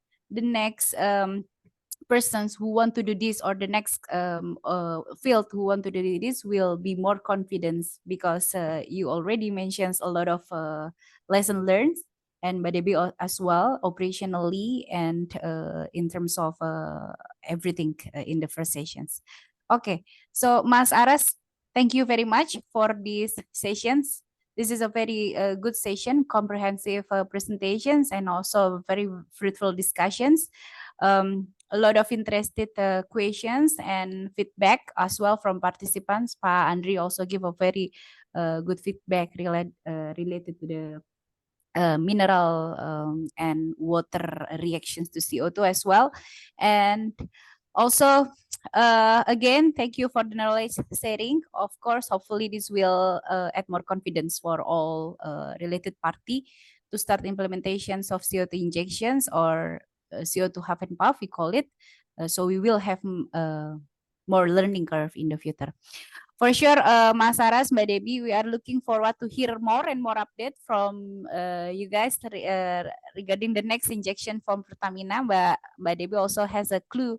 persons who want to do this, or the next field who want to do this, will be more confidence, because you already mentions a lot of lesson learned, and by Debbie as well, operationally and in terms of everything in the first sessions. Okay, so Mas Aras, thank you very much for these sessions. This is a very good session, comprehensive presentations, and also very fruitful discussions. A lot of interested questions and feedback as well from participants. Pak Andri also give a very good feedback related to the mineral and water reactions to CO2 as well. And also, again, thank you for the knowledge sharing. Of course, hopefully this will add more confidence for all related party to start implementations of CO2 injections, or CO2 half and puff, we call it. So we will have more learning curve in the future. For sure, Mas Aras, Mbak Debbie, we are looking forward to hear more and more update from you guys regarding the next injection from Pertamina. Mbak Debbie also has a clue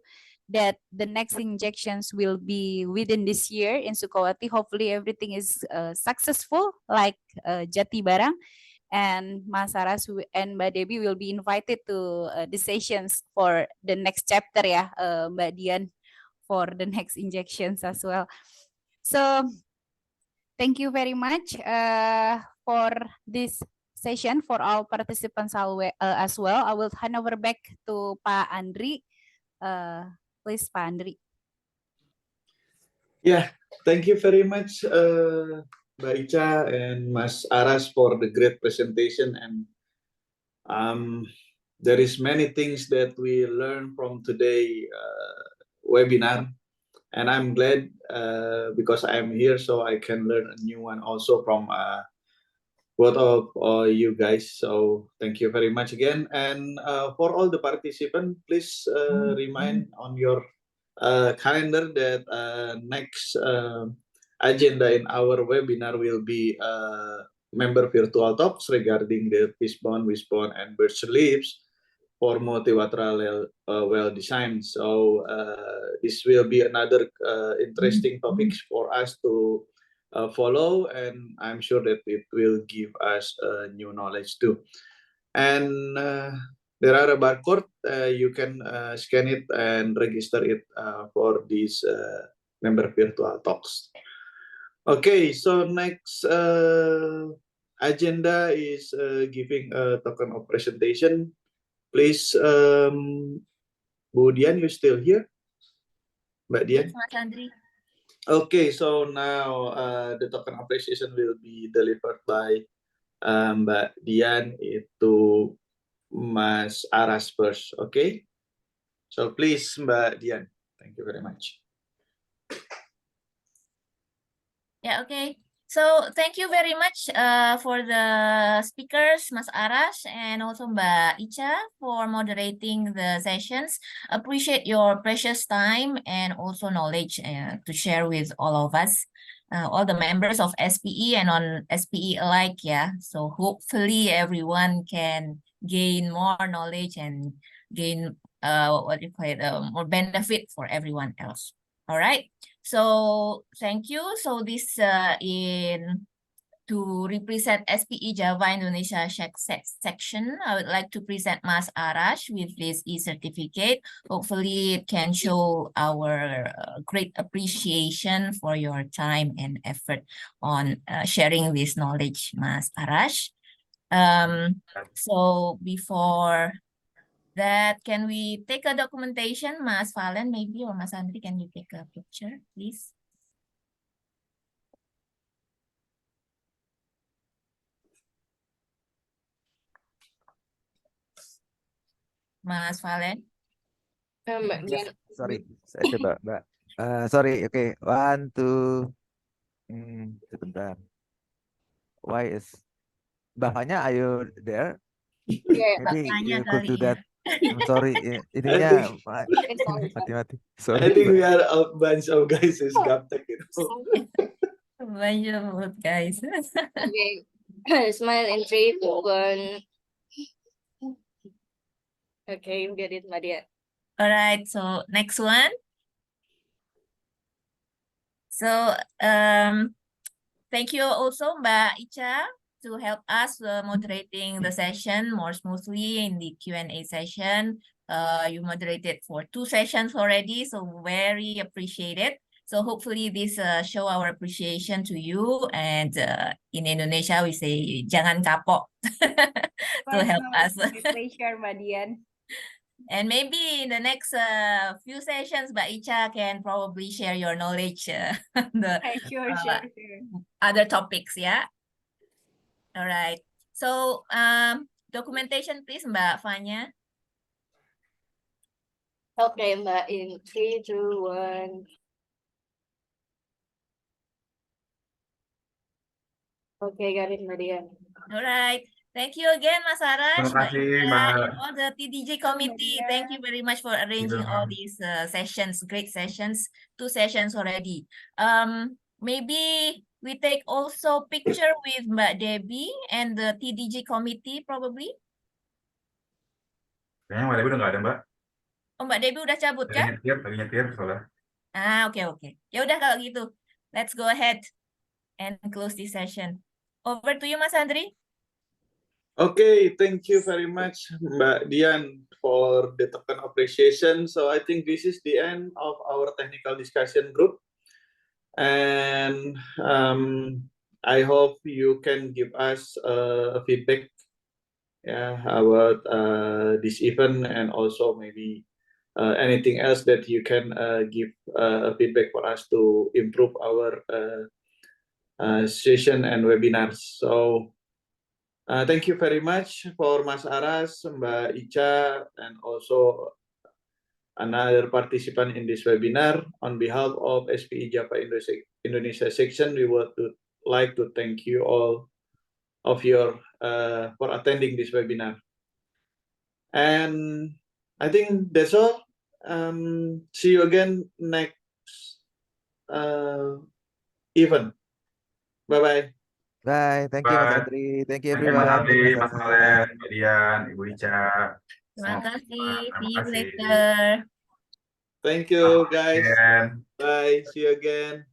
that the next injections will be within this year in Sukawati. Hopefully everything is successful like Jati Barang. And Mas Aras and Mbak Debbie will be invited to the sessions for the next chapter ya, Mbak Dian, for the next injections as well. So thank you very much for this session for all participants as well. I will hand over back to Pak Andri. Please, Pak Andri. Yeah, thank you very much, Mbak Icha and Mas Aras, for the great presentation. And there is many things that we learned from today webinar, and I'm glad because I'm here, so I can learn a new one also from both of you guys. So thank you very much again. And for all the participants, please remind on your calendar that next agenda in our webinar will be member virtual talks regarding the fishbone, wishbone, and bird sleeps for multilateral well design. So this will be another interesting topics for us to follow, and I'm sure that it will give us new knowledge too. And there are a barcode, you can scan it and register it for these member virtual talks. Okay, so next agenda is giving a token of presentation. Please, Bu Dian, you still here? Mbak Dian? Yes, Mas Andri. Okay, so now the token appreciation will be delivered by Mbak Dian itu Mas Aras first, okay? So please, Mbak Dian, thank you very much. Yeah, okay. So thank you very much for the speakers, Mas Aras, and also Mbak Icha for moderating the sessions. Appreciate your precious time and also knowledge to share with all of us, all the members of SPE and on SPE alike. Yeah, so hopefully everyone can gain more knowledge and gain what do you call it, more benefit for everyone else. All right. So thank you. So this in to represent SPE Java Indonesia section, I would like to present Mas Arash with this e-certificate. Hopefully it can show our great appreciation for your time and effort on sharing this knowledge, Mas Arash. So before that, can we take a documentation? Mas Valen, maybe, or Mas Andri, can you take a picture, please? Mas Valen. Mbak Yes, Dian. sorry, saya coba, Mbak. Sorry, oke, one, two, sebentar. Why is Mbak Fanya, are you there? Yeah, Maybe Tanya you could kali do ya. that. Sorry, I ininya think it's fine. mati-mati. I Sorry, think Mbak. we are a bunch of guys who's gaptek, you know. Banyak banget, guys. Okay. Smile in 3, 2, 1. Okay, you get it, Mbak Dian. Alright, so next one. So, thank you also Mbak Icha to help us moderating the session more smoothly in the Q&A session. You moderated for 2 sessions already, so very appreciated. So hopefully this show our appreciation to you, and in Indonesia we say jangan kapok to help us. My pleasure, Mbak Dian. And maybe in the next few sessions, Mbak Icha can probably share your knowledge the Sure. other topics, yeah. All right. So documentation, please, Mbak Fanya. Okay, Mbak, in 3, 2, 1. Okay, got it, Mbak Dian. All right. Thank you again, Mas Arash, Terima Mbak kasih, Icha, Mbak. and all the TDG committee. Thank you very much for arranging all Mbak. these sessions, great sessions, 2 sessions already. Maybe we take also picture with Mbak Debbie and the TDG committee probably. Kayaknya Mbak Dewi udah nggak ada, Mbak. Oh, Mbak Debbie udah cabut Lagi kah? nyetir soalnya. Oke. Ya udah kalau gitu. Let's go ahead and close this session. Over to you, Mas Andri. Okay, thank you very much, Mbak Dian, for the token appreciation. So I think this is the end of our technical discussion group. And I hope you can give us feedback about this event, and also maybe anything else that you can give feedback for us to improve our session and webinars. So thank you very much for Mas Aras, Mbak Icha, and also another participant in this webinar. On behalf of SPE Java Indonesia section, we would like to thank you all of your for attending this webinar. And I think that's all. See you again next event. Bye-bye. Bye, thank you Mas Bye. Andri, thank you Thank you, Mas everyone. Andri, Mas Mas Aras. Valen, Mbak Dian, Ibu Ica. Terima Semua. kasih. Terima See you kasih. later. Thank you, guys. Again. Bye. See you again.